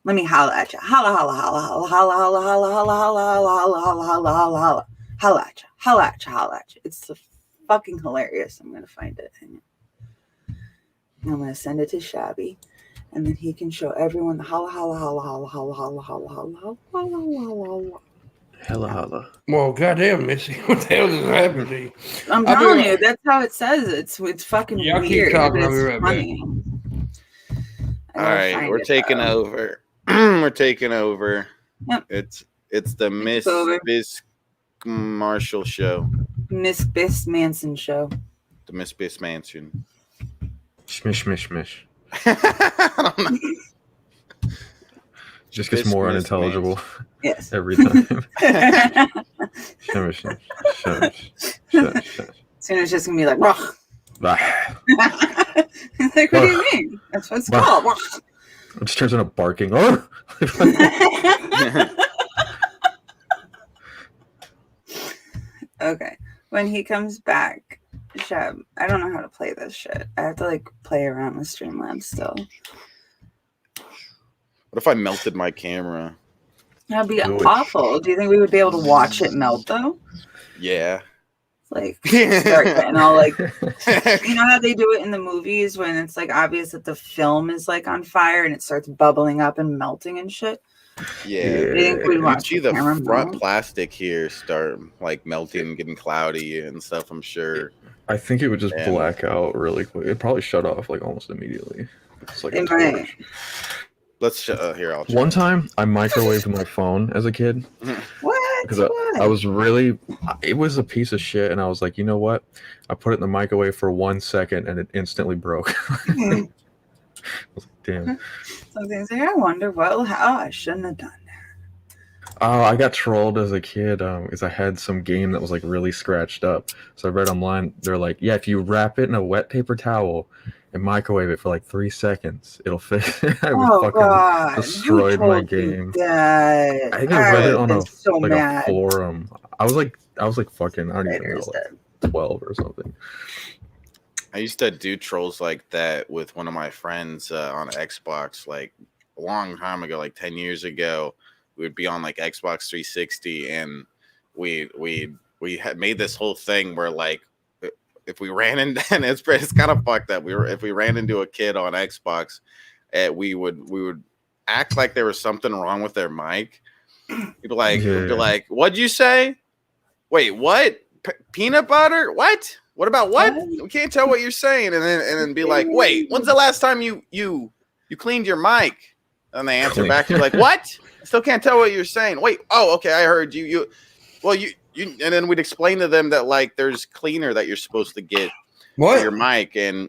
Let me holla at you. Holla, holla, holla, holla, holla, holla, holla, holla, holla, holla, holla, holla, holla, holla. Holla at you. Holla at you. Holla at you. It's fucking hilarious. I'm gonna find it. I'm gonna send it to Shabby. And then he can show everyone the holla, holla, holla, holla, holla, holla, holla, holla, holla, holla, holla, holla.
Hella holla.
Well, goddamn, Missy. What the hell just happened to you?
I'm
I'll be
telling
right-
you, that's how it says. It's fucking
Y'all keep
weird.
talking, I'll be
It's
right back.
funny.
All right. We're taking over. We're taking over.
Yep.
It's the Miss
over.
Bis Marshall show.
Miss Biss Manson show.
The Miss Bis Mansion.
Shmish, shmish, shmish.
I don't know.
Just gets
Miss
more
Miss
unintelligible
Yes.
every time.
Soon
Shmish, shmish, shmish, shmish, shmish.
it's just gonna be like, "Wah."
Ah.
It's like, what do you mean? That's what it's
Wah.
called. Wah.
It just turns into barking. Oh!
Okay. When he comes back, Shab, I don't know how to play this shit. I have to like play around with Streamlabs still.
What if I melted my camera?
That'd be
Do it.
awful. Do you think we would be able to watch it melt though?
Yeah.
Like start getting all like, you know how they do it in the movies when it's like obvious that the film is like on fire and it starts bubbling up and melting and shit.
Yeah.
Do you think we'd
You
watch
see
the
the
camera
front
melt?
plastic here start like melting and getting cloudy and stuff, I'm sure.
I think it would just
Yeah.
black out really quick. It'd probably shut off like almost immediately. It's like a
It might.
torch.
Let's here. I'll.
One time, I microwaved my phone as a kid
What?
because I was really. It was a piece of shit, and I was like, you know what? I put it in the microwave for 1 second, and it instantly broke. I was like, damn.
Some things like, I wonder how I shouldn't have done that.
Oh, I got trolled as a kid because I had some game that was like really scratched up. So I read online, they're like, yeah, if you wrap it in a wet paper towel and microwave it for like 3 seconds, it'll fix it. I
God.
destroyed my game.
That.
I think I read it on a
mad.
forum. I was like fucking, I don't even know, like 12 or something.
I used to do trolls like that with one of my friends on Xbox, like a long time ago, like 10 years ago. We would be on like Xbox 360, and we had made this whole thing where like if we ran into, and it's kind of fucked up. If we ran into a kid on Xbox, we would act like there was something wrong with their mic. We'd be like, "What'd you say? Wait, what? Peanut butter? What? What about what? We can't tell what you're saying." And then be like, "Wait, when's the last time you cleaned your mic?" And they answer back, you're like, "What? I still can't tell what you're saying." "Wait, oh, okay, I heard you. And then we'd explain to them that like there's cleaner that you're supposed to get for your mic, and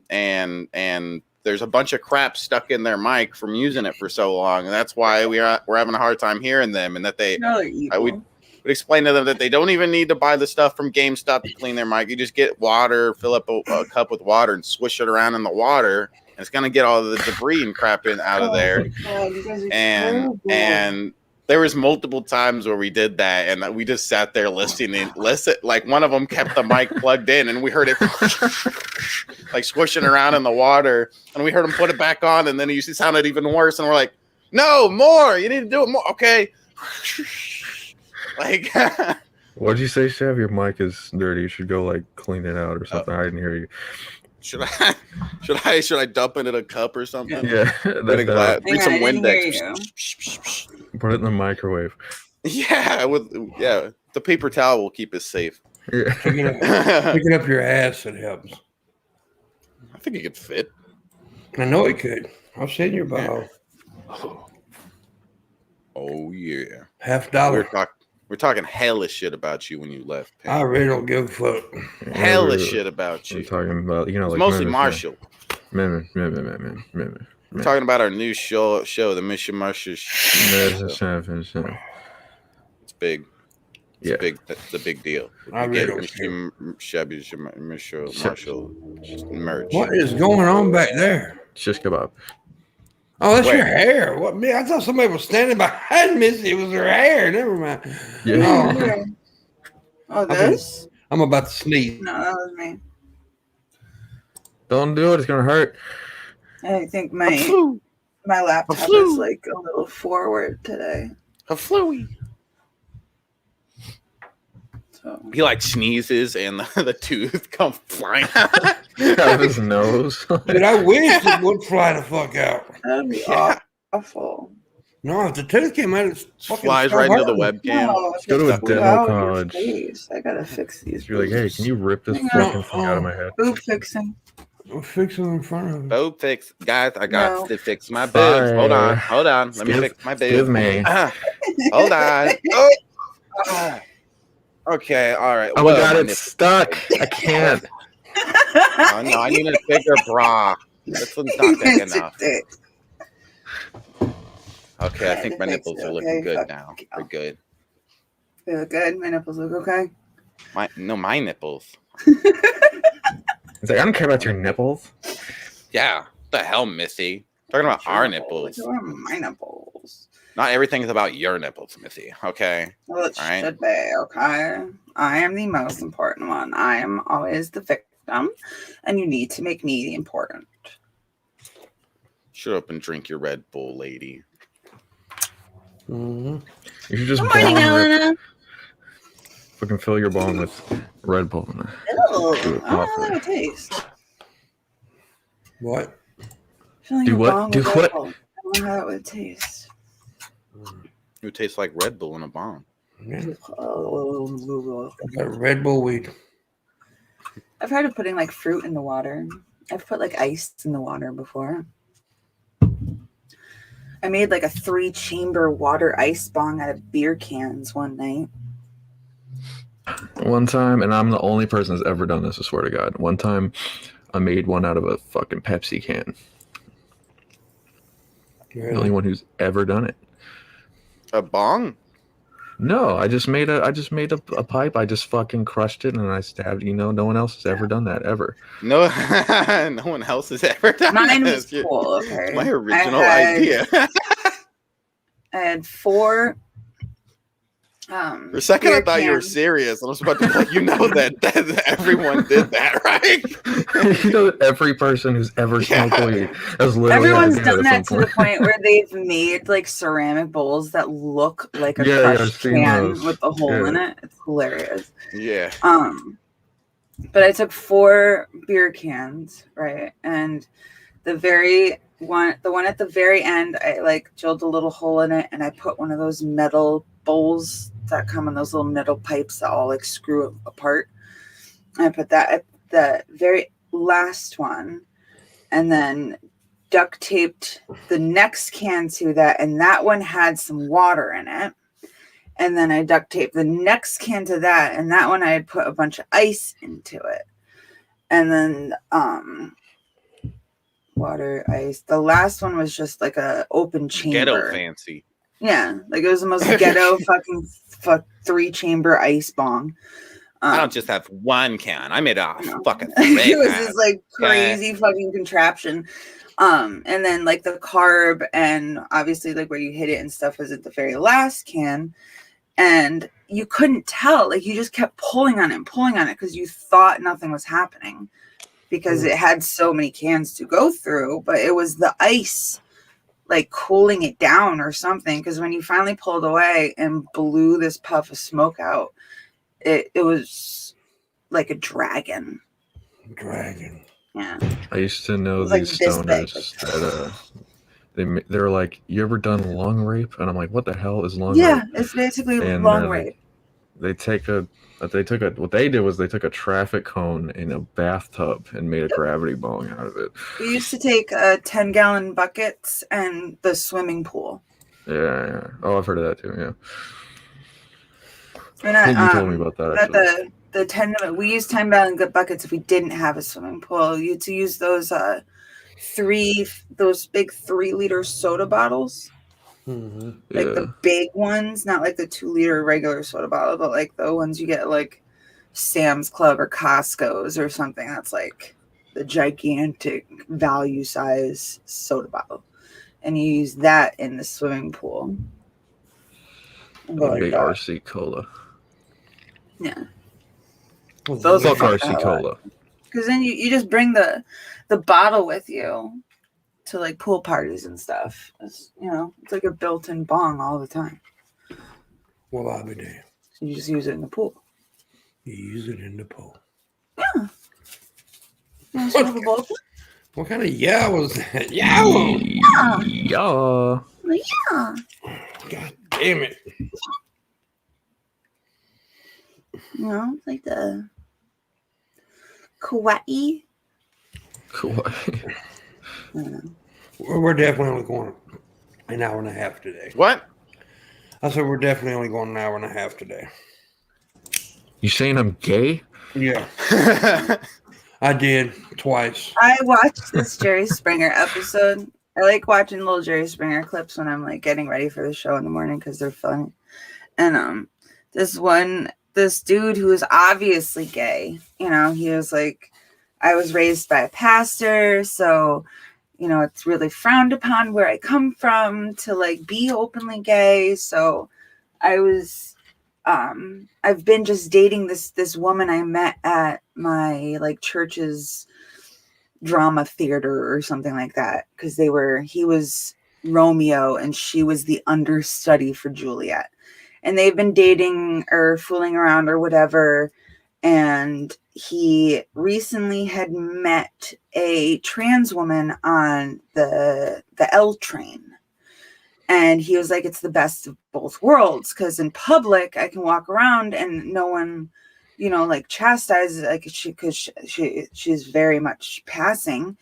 there's a bunch of crap stuck in their mic from using it for so long, and that's why we're having a hard time hearing them, and that we'd explain to them that they don't even need to buy the stuff from GameStop to clean their mic. You just get water, fill up a cup with water, and swish it around in the water. It's gonna get all the debris and crap out of there." And there was multiple times where we did that, and we just sat there listening. Like one of them kept the mic plugged in, and we heard it like swishing around in the water, and we heard him put it back on, and then it sounded even worse. And we're like, "No, more! You need to do it more." Okay. Like,
what'd you say, Chef? Your mic is dirty. You should go like clean it out or something. I didn't hear you.
Should I dump it in a cup or something?
Yeah.
Bring some Windex.
Put it in the microwave.
Yeah, the paper towel will keep it safe.
Yeah.
Picking up your ass, it helps.
I think it could fit.
I know it could. I've seen your bottle.
Oh yeah.
$50.
We're talking hellish shit about you when you left. Pam.
I really don't give a fuck.
Hellish shit about you.
We're talking about, like
mostly Marshall.
We're
talking about our new show, the Mission Marshall show. It's big. It's big. That's a big deal.
I really don't care.
Shabby's Marshall merch.
What is going on back there?
Shish kebab.
Oh, that's your hair. What? Man, I thought somebody was standing behind Missy. It was her hair. Never mind.
Yeah.
Oh, this?
I'm about to sneeze.
No, that was me.
Don't do it. It's gonna hurt.
I think my laptop is like a little forward today.
A fluey. So. He like sneezes and the tooth comes flying
out of his nose.
Dude, I wish it would fly the fuck out.
That'd be awful.
No, if the tooth came out, it
flies right into the webcam.
No,
go to a dental college.
I gotta fix these.
You're like, hey, can you rip this fucking thing out of my head?
Boob fixing.
We'll fix it in front of him.
Boob fix, guys. I got to fix my boobs. Hold on. Let me fix my boobs.
Excuse me.
Hold on. Okay, all right.
Oh my god, it's stuck. I can't.
Oh no, I need a bigger bra. This one's not big enough. Okay, I think my nipples are looking good now. They're good.
They look good. My nipples look okay.
My nipples.
It's like, I don't care about your nipples.
Yeah. What the hell, Missy? Talking about our nipples.
My nipples.
Not everything is about your nipples, Missy. Okay.
Well, it should be, okay? I am the most important one. I am always the victim, and you need to make me the important.
Shut up and drink your Red Bull, lady.
Mm-hmm. You should just
Good morning, Elena.
Fucking fill your bong with Red Bull.
Ew. I don't know how that would taste.
What?
Do what? Do what?
I don't know how that would taste.
It would taste like Red Bull in a bomb.
Yeah. Red Bull weed.
I've heard of putting like fruit in the water. I've put like ice in the water before. I made like a 3-chamber water ice bong out of beer cans one night.
One time, and I'm the only person that's ever done this, I swear to God. One time, I made one out of a fucking Pepsi can.
Really?
The only one who's ever done it.
A bong?
No, I just made a pipe. I just fucking crushed it and I stabbed. No one else has ever done that ever.
No, no one else has ever done
Mine
this.
was cool. Okay.
It's my original idea.
I had 4.
For a second, I thought you were serious. I was about to be like, that everyone did that, right?
Every person who's ever smoked weed has literally.
Everyone's done that to the point where they've made like ceramic bowls that look like a crushed can with a hole in it. It's hilarious.
Yeah.
But I took 4 beer cans, right, and the one at the very end, I like drilled a little hole in it, and I put one of those metal bowls that come in those little metal pipes that all like screw apart. I put that at the very last one, and then duct taped the next can to that, and that one had some water in it. And then I duct taped the next can to that, and that one I had put a bunch of ice into it. And then water, ice. The last one was just like a open chamber.
Ghetto fancy.
Yeah, like it was the most ghetto fucking 3-chamber ice bong.
I don't just have one can. I made a fucking
it was this like crazy fucking contraption. And then like the carb and obviously like where you hit it and stuff was at the very last can. And you couldn't tell, like you just kept pulling on it because you thought nothing was happening because it had so many cans to go through, but it was the ice like cooling it down or something. Because when you finally pulled away and blew this puff of smoke out, it was like a dragon. Yeah.
I used to know these stoners that they were like, "You ever done long rape?" And I'm like, "What the hell is long rape?"
Yeah, it's basically long rape.
What they did was they took a traffic cone in a bathtub and made a gravity bong out of it.
We used to take 10-gallon buckets and the swimming pool.
Yeah. Oh, I've heard of that too. Yeah.
And
I think you told me about that.
We used 10-gallon buckets if we didn't have a swimming pool. You had to use those big 3-liter soda bottles.
Mm-hmm.
Like the big ones, not like the 2-liter regular soda bottle, but like the ones you get like Sam's Club or Costco's or something. That's like the gigantic value size soda bottle. And you use that in the swimming pool.
Big RC Cola.
Yeah.
Those are RC Cola.
Because then you just bring the bottle with you to like pool parties and stuff. It's like a built-in bong all the time.
Well, I'll be damned.
So you just use it in the pool.
You use it in the pool.
Yeah. You want to smoke a bowl?
What kind of yeah was that? Yeah.
Yeah.
Yeah.
God damn it.
Like the kawaii.
Kawaii.
I don't know.
We're definitely only going an hour and a half today.
What?
I said we're definitely only going an hour and a half today.
You saying I'm gay?
Yeah. I did twice.
I watched this Jerry Springer episode. I like watching little Jerry Springer clips when I'm like getting ready for the show in the morning because they're funny. And this dude who is obviously gay, he was like, I was raised by a pastor, so it's really frowned upon where I come from to like be openly gay. So I've been just dating this woman I met at my like church's drama theater or something like that. Cause he was Romeo and she was the understudy for Juliet. And they've been dating or fooling around or whatever. And he recently had met a trans woman on the L train. And he was like, it's the best of both worlds. Because in public, I can walk around and no one, like chastises, like she's very much passing.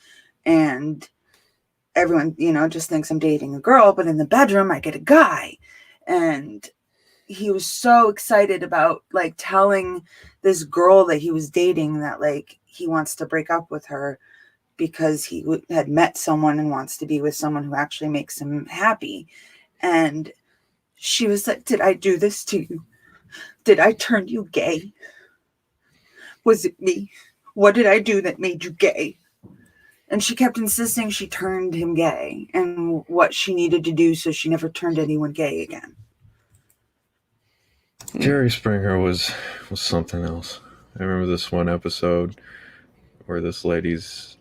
And everyone, just thinks I'm dating a girl, but in the bedroom I get a guy. And he was so excited about like telling this girl that he was dating that like he wants to break up with her because he had met someone and wants to be with someone who actually makes him happy. And she was like, did I do this to you? Did I turn you gay? Was it me? What did I do that made you gay? And she kept insisting she turned him gay and what she needed to do so she never turned anyone gay again.
Jerry Springer was something else. I remember this one episode where this lady's,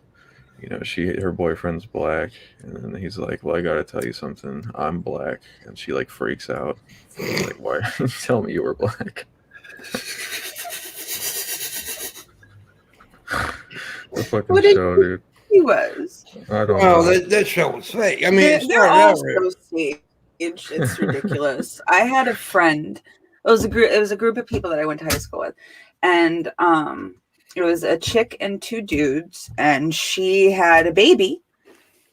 her boyfriend's black, and then he's like, well, I gotta tell you something, I'm black. And she like freaks out. He's like, why didn't you tell me you were black? The fucking show, dude.
He was.
I don't
Well,
know.
that show was fake. I mean,
they're all so staged. It's ridiculous. I had a friend. It was a group of people that I went to high school with, and it was a chick and two dudes, and she had a baby,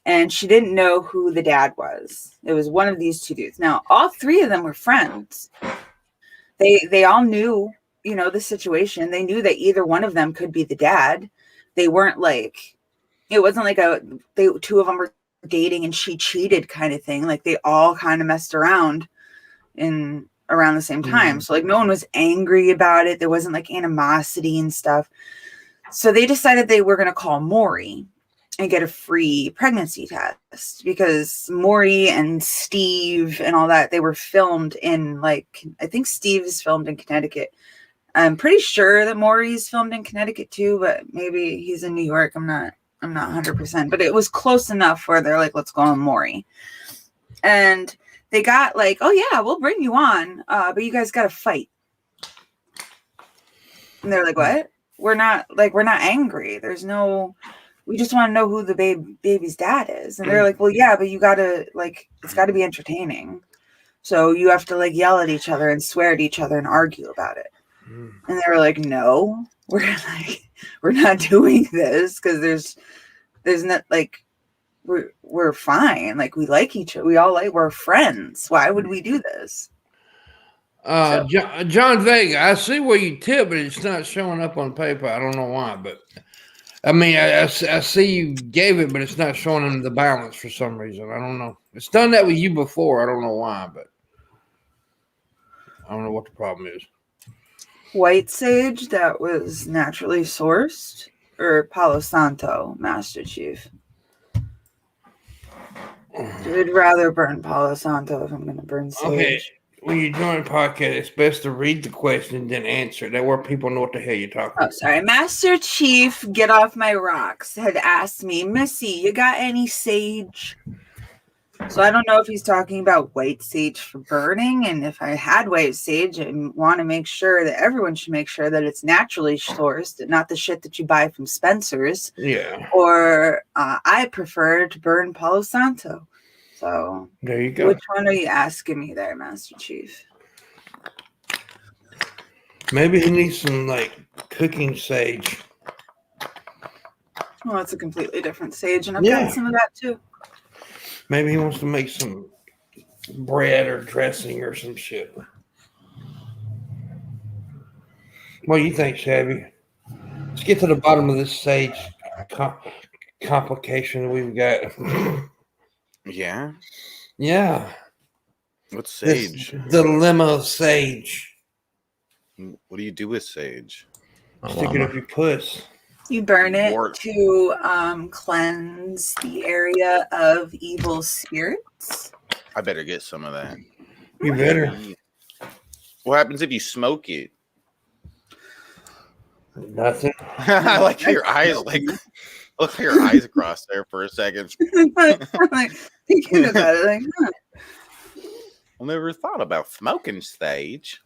and she didn't know who the dad was. It was one of these two dudes. Now, all three of them were friends. They all knew, the situation. They knew that either one of them could be the dad. They weren't like, it wasn't like two of them were dating and she cheated kind of thing. Like they all kind of messed around around the same time. So like no one was angry about it. There wasn't like animosity and stuff. So they decided they were going to call Maury and get a free pregnancy test because Maury and Steve and all that, they were filmed in like, I think Steve is filmed in Connecticut. I'm pretty sure that Maury's filmed in Connecticut too, but maybe he's in New York. I'm not 100%, but it was close enough where they're like, let's go on Maury. And they got like, oh yeah, we'll bring you on, but you guys got to fight. And they're like, what? We're not angry. We just want to know who the baby's dad is. And they're like, well, yeah, but you got to like, it's got to be entertaining. So you have to like yell at each other and swear at each other and argue about it. And they were like, no, we're not doing this because there's not like, we're fine. Like we like each other. We're friends. Why would we do this?
John Vega, I see where you tip, but it's not showing up on paper. I don't know why, but I mean, I see you gave it, but it's not showing them the balance for some reason. I don't know. It's done that with you before. I don't know why, but I don't know what the problem is.
White sage that was naturally sourced, or Palo Santo, Master Chief? I'd rather burn Palo Santo if I'm going to burn sage.
Okay, when you join a podcast, it's best to read the question then answer. That way people know what the hell you're talking about.
Oh, sorry. Master Chief, get off my rocks, had asked me, Missy, you got any sage? So I don't know if he's talking about white sage for burning, and if I had white sage, I want to make sure that everyone should make sure that it's naturally sourced and not the shit that you buy from Spencer's.
Yeah.
Or I prefer to burn Palo Santo. So
there you go.
Which one are you asking me there, Master Chief?
Maybe he needs some like cooking sage.
Well, it's a completely different sage, and I've got some of that too.
Maybe he wants to make some bread or dressing or some shit. What do you think, Shabby? Let's get to the bottom of this sage complication we've got.
Yeah?
Yeah.
What's sage?
The Limo Sage.
What do you do with sage?
Stick it up your puss.
You burn it to cleanse the area of evil spirits.
I better get some of that.
You better.
What happens if you smoke it?
Nothing.
I like your eyes, like look at your eyes across there for a second.
Like thinking about it, like, huh.
I never thought about smoking sage.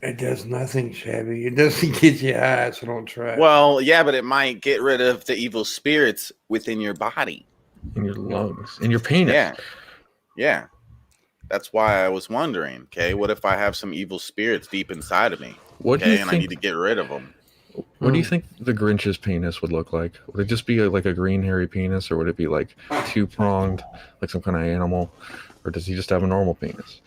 It does nothing, Shabby. It doesn't get you high, so don't try.
Well, yeah, but it might get rid of the evil spirits within your body.
In your lungs. In your penis.
Yeah. Yeah. That's why I was wondering, okay, what if I have some evil spirits deep inside of me?
What do you
and
think,
I need to get rid of them.
What do you think the Grinch's penis would look like? Would it just be like a green hairy penis, or would it be like two-pronged, like some kind of animal, or does he just have a normal penis?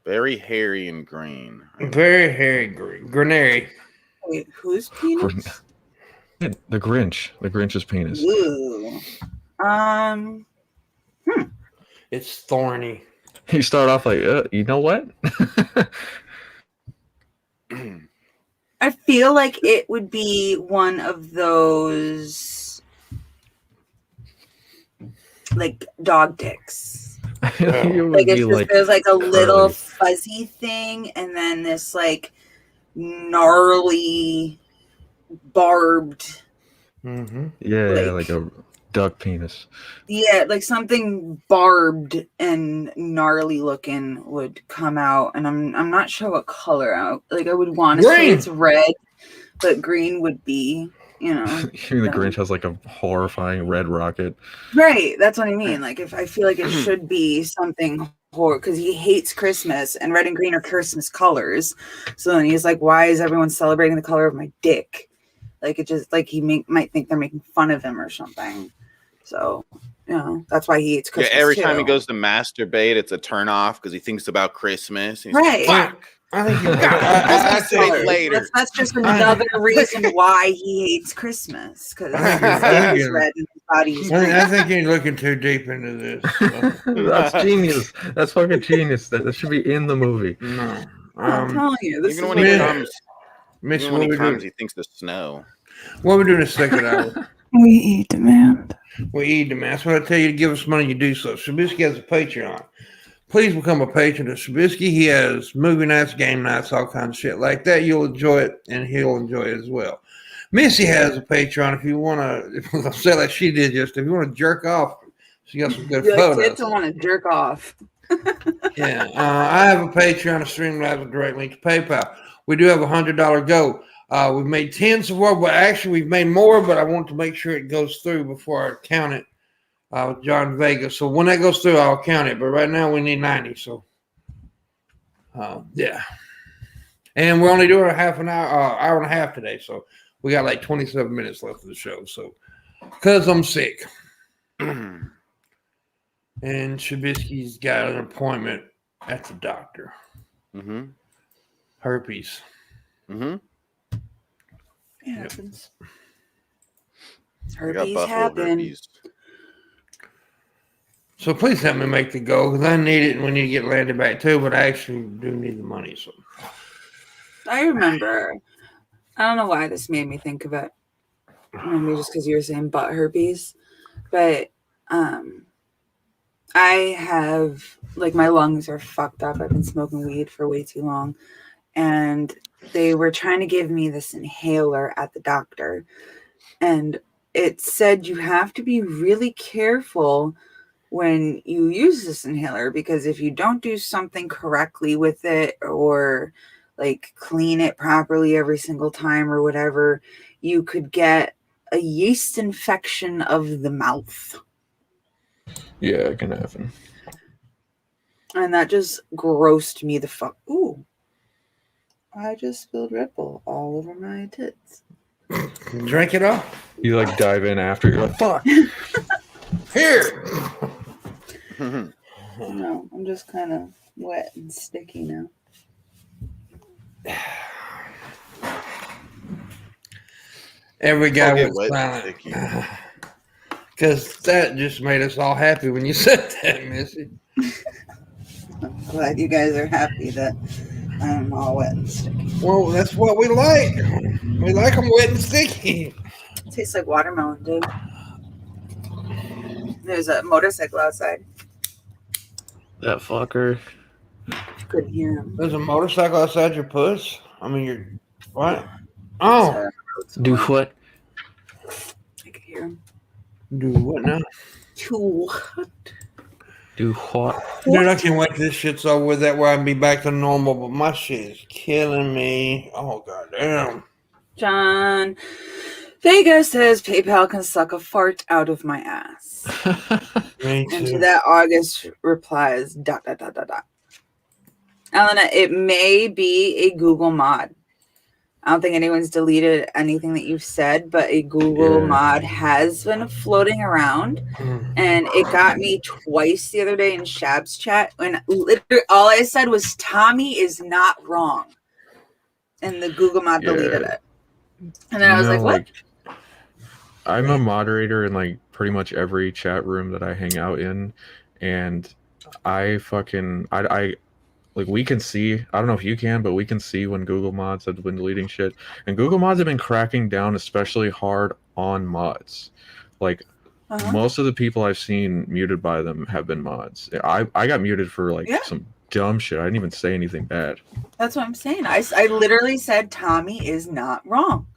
Very hairy and green.
Very hairy green. Grenary.
Wait, whose penis?
The Grinch's penis.
Ooh.
It's thorny.
You start off like, you know what?
I feel like it would be one of those like dog dicks. Like it's just, there's like a little fuzzy thing, and then this like gnarly barbed.
Yeah, like a duck penis.
Yeah, like something barbed and gnarly looking would come out, and I'm not sure what color out. Like I would want to say it's red, but green would be, you know.
The Grinch has like a horrifying red rocket.
Right, that's what I mean. Like if I feel like it should be something horror because he hates Christmas, and red and green are Christmas colors. So then he's like, why is everyone celebrating the color of my dick? Like it just like he might think they're making fun of him or something. So, you know, that's why he hates Christmas.
Yeah, every time he goes to masturbate, it's a turn off because he thinks about Christmas. He's
right.
Like, fuck.
I think you got
it later.
That's just another reason why he hates Christmas because his red and his body's
I think you're looking too deep into this. So.
That's genius. That's fucking genius. That should be in the movie.
No.
I'm telling you, this
even
is
when he comes, he thinks the snow.
What are we doing the second hour?
We eat demand.
We eat demand. That's what I tell you to give us money. You do so. Shabisky has a Patreon. Please become a patron of Shabisky. He has movie nights, game nights, all kinds of shit like that. You'll enjoy it, and he'll enjoy it as well. Missy has a Patreon. If you want to say like she did just, if you want to jerk off, she got some good photos.
Kids don't want to jerk off.
Yeah, I have a Patreon, a Streamlabs, a direct link to PayPal. We do have $100 go. We've made 10 so far, but actually we've made more, but I want to make sure it goes through before I count it with John Vega. So when that goes through, I'll count it. But right now we need 90. So, yeah. And we're only doing a half an hour, hour and a half today. So we got like 27 minutes left of the show. So, because I'm sick. And Shabisky's got an appointment at the doctor. Herpes.
It happens. Herpes happens.
So please help me make the goal because I need it and we need to get landed back too, but I actually do need the money. So
I remember. I don't know why this made me think of it. Maybe just because you were saying butt herpes. But I have, like, my lungs are fucked up. I've been smoking weed for way too long. And they were trying to give me this inhaler at the doctor. And it said you have to be really careful when you use this inhaler because if you don't do something correctly with it or like clean it properly every single time or whatever, you could get a yeast infection of the mouth.
Yeah, it can happen.
And that just grossed me the fuck. Ooh. I just spilled Red Bull all over my tits.
Drink it off.
You like dive in after, you're like, fuck.
Here.
No, I'm just kind of wet and sticky now.
Every guy was silent. Because that just made us all happy when you said that, Missy.
I'm glad you guys are happy that I'm all wet and sticky.
Well, that's what we like. We like them wet and sticky.
It tastes like watermelon, dude. There's a motorcycle outside.
That fucker.
You couldn't hear him.
There's a motorcycle outside your puss? I mean, you're... What? Oh.
Do what?
I could hear him.
Do what now?
Do what?
Do what?
Dude, I can't wait till this shit's over with. That way I can be back to normal, but my shit is killing me. Oh, goddamn.
John Vega says PayPal can suck a fart out of my ass.
Me too.
And to that, August replies, ... Elena, it may be a Google mod. I don't think anyone's deleted anything that you've said, but a Google mod has been floating around. And it got me twice the other day in Shab's chat when literally all I said was Tommy is not wrong. And the Google mod deleted it. And then I was like, what?
I'm a moderator in like pretty much every chat room that I hang out in. And I like, we can see, I don't know if you can, but we can see when Google mods have been deleting shit. And Google mods have been cracking down especially hard on mods. Like, most of the people I've seen muted by them have been mods. I got muted for like some dumb shit. I didn't even say anything bad. That's
what I'm saying. I literally said Tommy is not wrong.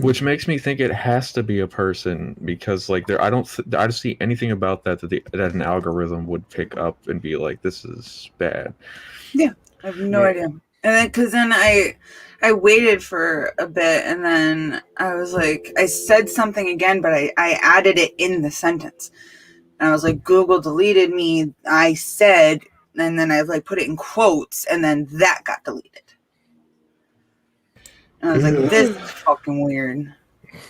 Which makes me think it has to be a person, because like I don't see anything about that an algorithm would pick up and be like, this is bad.
Yeah, I have no idea. And then because then I waited for a bit, and then I was like, I said something again, but I added it in the sentence. And I was like, Google deleted me. I said, and then I like put it in quotes, and then that got deleted. And I was like, this is fucking weird.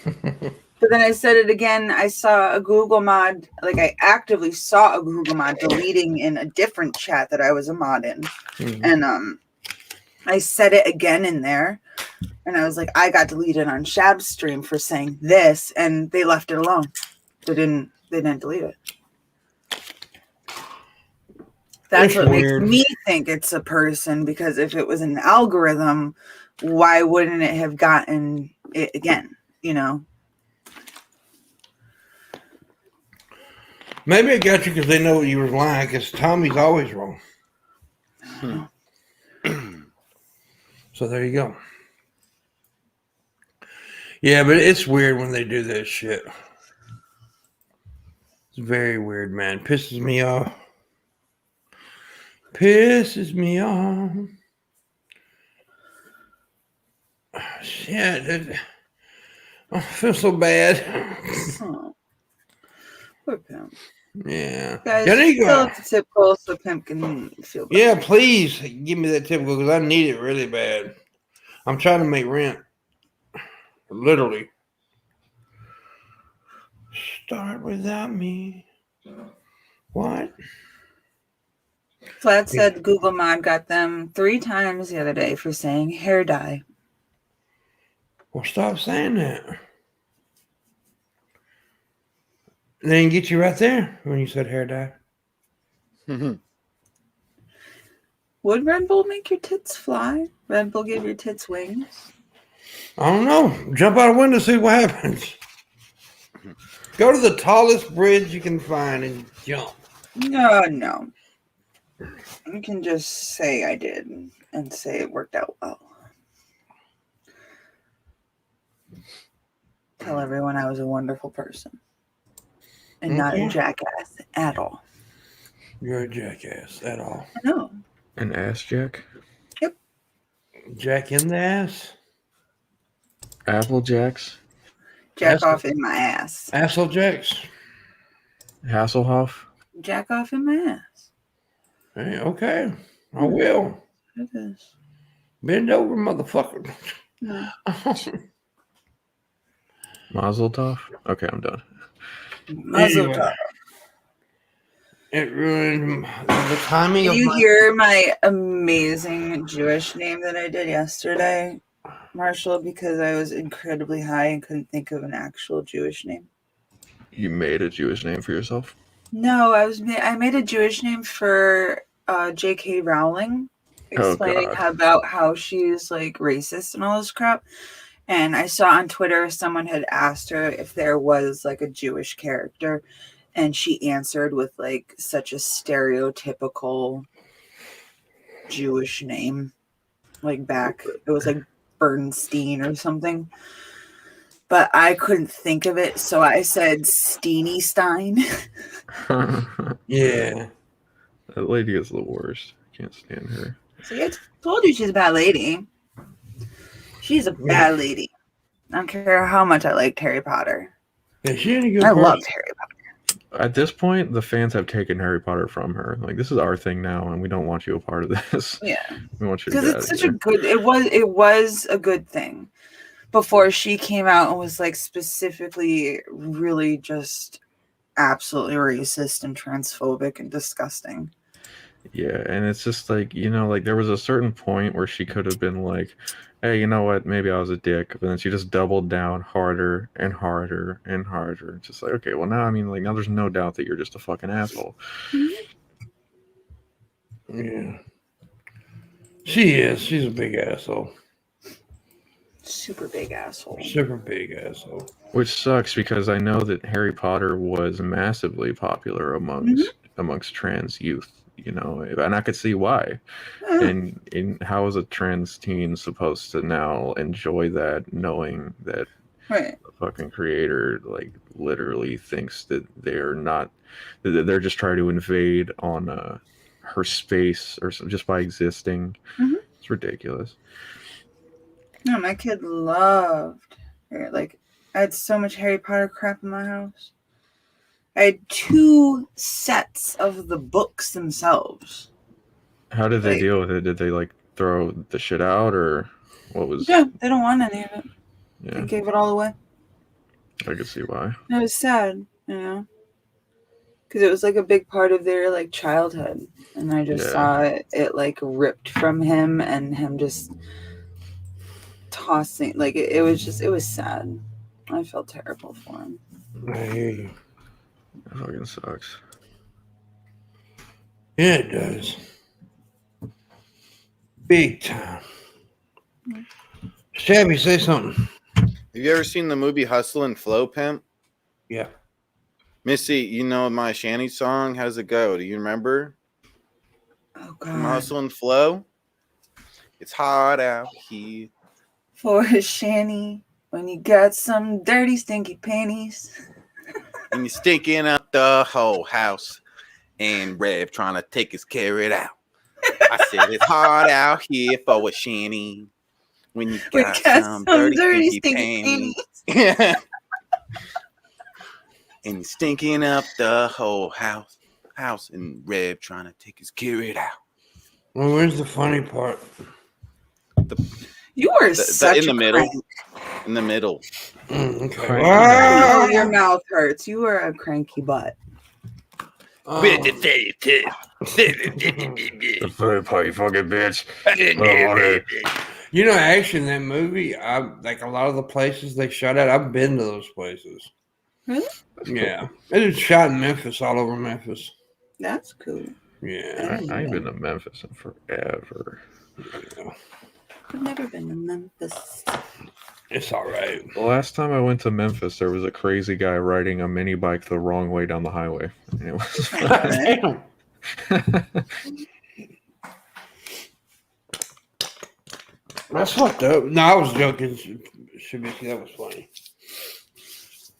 But then I said it again. I saw a Google mod, like I actively saw a Google mod deleting in a different chat that I was a mod in. And I said it again in there. And I was like, I got deleted on Shab's stream for saying this, and they left it alone. They didn't delete it. That's what makes me think it's a person, because if it was an algorithm, why wouldn't it have gotten it again? You know?
Maybe it got you because they know what you were lying, because Tommy's always wrong. So there you go. Yeah, but it's weird when they do that shit. It's very weird, man. Pisses me off. Pisses me off. Shit. I feel so bad.
Oh. Poor Pimp.
Yeah.
Guys, fill up the tip goal so Pimp can feel better.
Yeah, please give me that tip goal because I need it really bad. I'm trying to make rent. Literally. Start without me. What?
Flat said Google mod got them 3 times the other day for saying hair dye.
Well, stop saying that. They didn't get you right there when you said hair dye.
Would Red Bull make your tits fly? Red Bull give your tits wings?
I don't know. Jump out a window, see what happens. Go to the tallest bridge you can find and jump.
No. You can just say I did and say it worked out well. Tell everyone I was a wonderful person. And not a jackass at all.
You're a jackass at all.
I know.
An ass jack?
Yep.
Jack in the ass?
Apple jacks?
Jack off in my ass.
Asshole jacks?
Hasselhoff?
Jack off in my ass.
Hey, okay. I will.
It is.
Bend over, motherfucker.
No.
Mazel tov? Okay, I'm done.
Mazel tov.
It ruined the timing
Did
of
you hear my amazing Jewish name that I did yesterday, Marshall? Because I was incredibly high and couldn't think of an actual Jewish name.
You made a Jewish name for yourself?
No, I made a Jewish name for J.K. Rowling, explaining about how she's like racist and all this crap. And I saw on Twitter someone had asked her if there was like a Jewish character, and she answered with like such a stereotypical Jewish name, like back. It was like Bernstein or something. But I couldn't think of it, so I said Steenie Stein.
Yeah.
That lady is the worst. I can't stand her.
See, I told you she's a bad lady. She's a bad lady. I don't care how much I liked Harry Potter.
Yeah, she ain't a good
I
person.
loved Harry Potter.
at this point, the fans have taken Harry Potter from her. Like, this is our thing now, and we don't want you a part of this.
Yeah,
We want you to
because
get
it's
out of
such a
here.
good. It was a good thing before she came out and was like specifically really just absolutely racist and transphobic and disgusting.
Yeah, and it's just like, like there was a certain point where she could have been like, hey, you know what? Maybe I was a dick. But then she just doubled down harder and harder and harder. Just like, okay, well, now, I mean, like, now there's no doubt that you're just a fucking asshole.
Yeah. She is. She's a big asshole.
Super big asshole.
Super big asshole.
Which sucks because I know that Harry Potter was massively popular amongst trans youth, and I could see why. And how is a trans teen supposed to now enjoy that, knowing that
Right.
the fucking creator like literally thinks that they're just trying to invade on her space or just by existing. It's ridiculous.
No, my kid loved her. Like, I had so much Harry Potter crap in my house. I had 2 sets of the books themselves.
How did they deal with it? Did they like throw the shit out, or what was?
Yeah, they don't want any of it.
Yeah,
They gave it all away.
I could see why.
It was sad, because it was like a big part of their like childhood, and I just saw it like ripped from him, and him just tossing. Like it was sad. I felt terrible for him.
I hear you.
That fucking sucks.
Yeah, it does. Big time. Shabby, say something.
Have you ever seen the movie Hustle and Flow, Pimp?
Yeah.
Missy, you know my Shanny song? How does it go? Do you remember?
Oh
From
God.
Hustle and Flow? It's hot out here.
For his shanty, when you got some dirty, stinky panties.
And you're stinking up the whole house. And Rev trying to take his carrot out. I said it's hard out here for a shanty. When you got some dirty stinky panties. And you're stinking up the whole house. And Rev trying to take his carrot out.
Well, where's the funny part?
You are such
in the
a
middle.
crank.
In the middle.
Okay.
Oh, your mouth hurts. You are a cranky butt.
Oh.
The third party fucking bitch.
Actually, in that movie, I like a lot of the places they shot at. I've been to those places.
Really?
Yeah, it was shot in Memphis, all over Memphis.
That's cool.
Yeah,
I ain't been to Memphis in forever.
yeah.
I've never been to Memphis.
It's all right.
The last time I went to Memphis, there was a crazy guy riding a mini bike the wrong way down the highway. And it was
Damn. That's fucked up. No, I was joking. Shabisky, that was funny.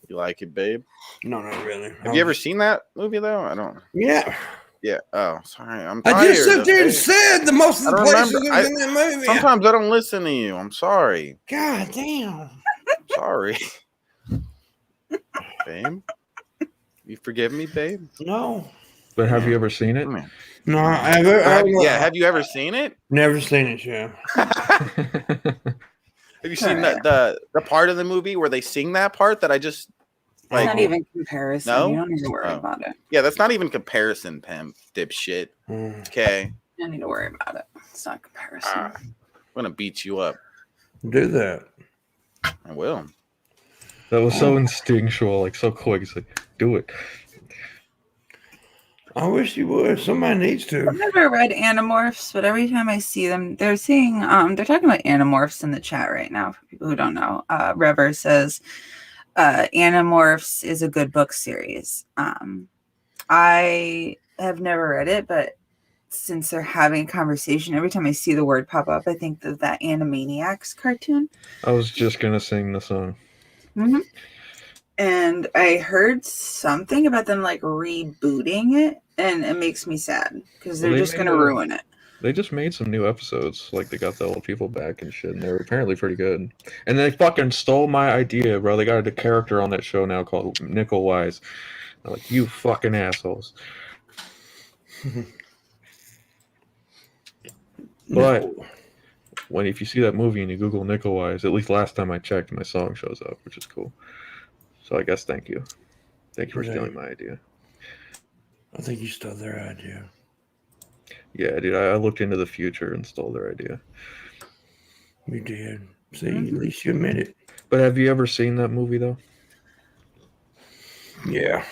You like it, babe?
No, not really.
Have you ever seen that movie, though? I don't.
Yeah.
Yeah. Oh, sorry. I'm
I
tired.
just sat there and said the most of the
I don't
places
remember.
that was in that movie.
Sometimes I don't listen to you. I'm sorry.
God damn.
Sorry. Babe? You forgive me, babe?
No.
But have you ever seen it?
No,
Have you ever seen it?
Never seen it, yeah.
Have you seen the part of the movie where they sing that part that I just
It's not even comparison.
No?
You don't need to worry about it.
Yeah, that's not even comparison, Pimp, dipshit. Okay.
You don't need to worry about it. It's not comparison.
I'm gonna beat you up.
Do that.
I will.
That was so instinctual, like so quick. It's like, do it.
I wish you would. Somebody needs to.
I've never read Animorphs, but every time I see them, they're saying they're talking about Animorphs in the chat right now. For people who don't know, Rever says Animorphs is a good book series. I have never read it, but since they're having a conversation, every time I see the word pop up, I think of that Animaniacs cartoon.
I was just gonna sing the song.
Mm-hmm. And I heard something about them like rebooting it, and it makes me sad because they're just going to ruin it.
They just made some new episodes, like they got the old people back and shit, and they're apparently pretty good. And they fucking stole my idea, bro. They got a character on that show now called Nickel Wise. I'm like, you fucking assholes. But if you see that movie and you Google Nickel Wise, at least last time I checked, my song shows up, which is cool. So I guess thank you. Thank you for stealing my idea.
I think you stole their idea.
Yeah, dude, I looked into the future and stole their idea.
You did. See, at least you admit it.
But have you ever seen that movie, though?
Yeah.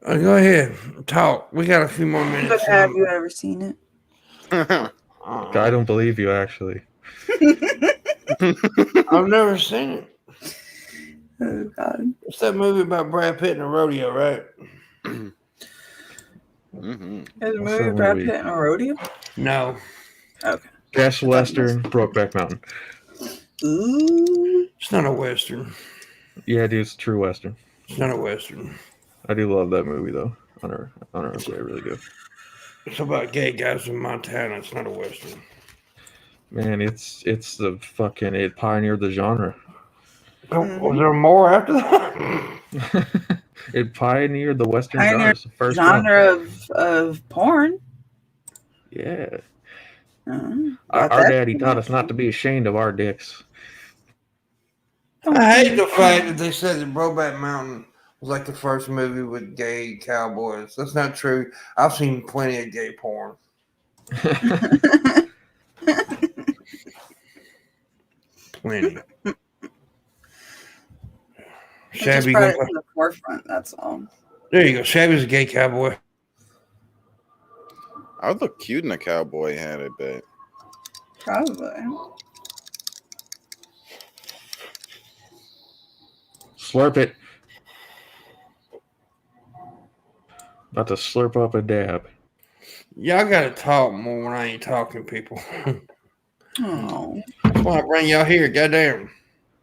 Go ahead. Talk. We got a few more minutes.
But have you ever seen it?
I don't believe you, actually.
I've never seen it.
Oh, God.
It's that movie about Brad Pitt and a rodeo, right?
Mm-hmm.
There's a
What's
movie
that
Brad
movie?
Pitt in a rodeo?
No.
Okay.
Gas Western, Brokeback Mountain.
Ooh.
It's not a Western.
Yeah, dude, it's a true Western.
It's not a Western.
I do love that movie, though. On our I really do.
It's about gay guys in Montana. It's not a Western.
Man, it's the fucking, it pioneered the genre.
Was there more after that?
It pioneered the Western genre. It's the first
genre
one.
of porn.
Yeah.
Got
Our
that
daddy taught us not to be ashamed of our dicks.
I hate the fact that they said that Brokeback Mountain was like the first movie with gay cowboys. That's not true. I've seen plenty of gay porn. Plenty.
Just
Shabby.
brought it to the forefront, that's all.
There you go. Shabby's a gay cowboy.
I would look cute in a cowboy hat, I bet.
Probably.
Slurp it. About to slurp up a dab.
Y'all gotta talk more when I ain't talking, people.
Oh.
That's why I bring y'all here. Goddamn.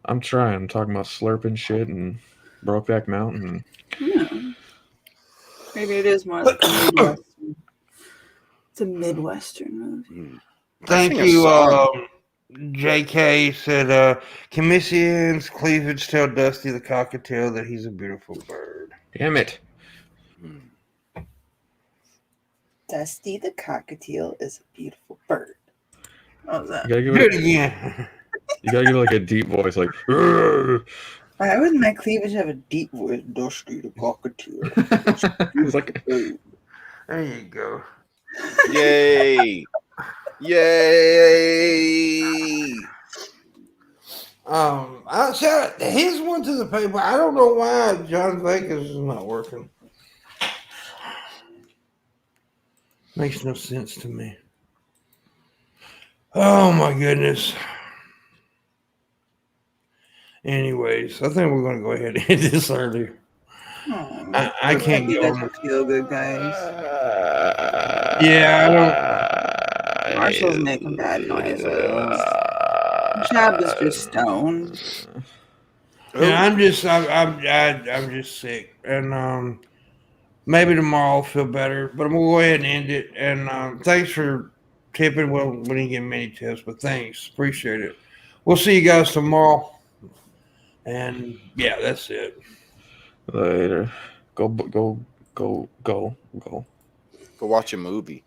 I'm trying. I'm talking about slurping shit and Brokeback Mountain.
Yeah. Maybe it is more like a Midwestern. It's a Midwestern movie.
Thank
sing a
you,
song.
JK said, can MissyAnn's cleavage tell Dusty the cockatiel that he's a beautiful bird?
Damn it.
Dusty the cockatiel is a beautiful bird. What was that?
You gotta give
Do it
it,
again.
you gotta give it like a deep voice, like. "Rrr."
Why would my cleavage have a deep voice? Dusty the cockatiel.
It's like,
There you go.
Yay! Yay!
I shout his one to the paper. I don't know why John Vegas is not working. Makes no sense to me. Oh my goodness. Anyways, I think we're going to go ahead and end this early. I can't
You
go
guys
on.
feel good, guys.
Yeah, I don't.
Marshall's making bad noises. Chab is just stoned.
Yeah, I'm just sick, and maybe tomorrow I'll feel better. But I'm gonna go ahead and end it. And thanks for tipping. Well, we didn't get many tips, but thanks, appreciate it. We'll see you guys tomorrow. And yeah, that's it.
later. Go.
Go watch a movie.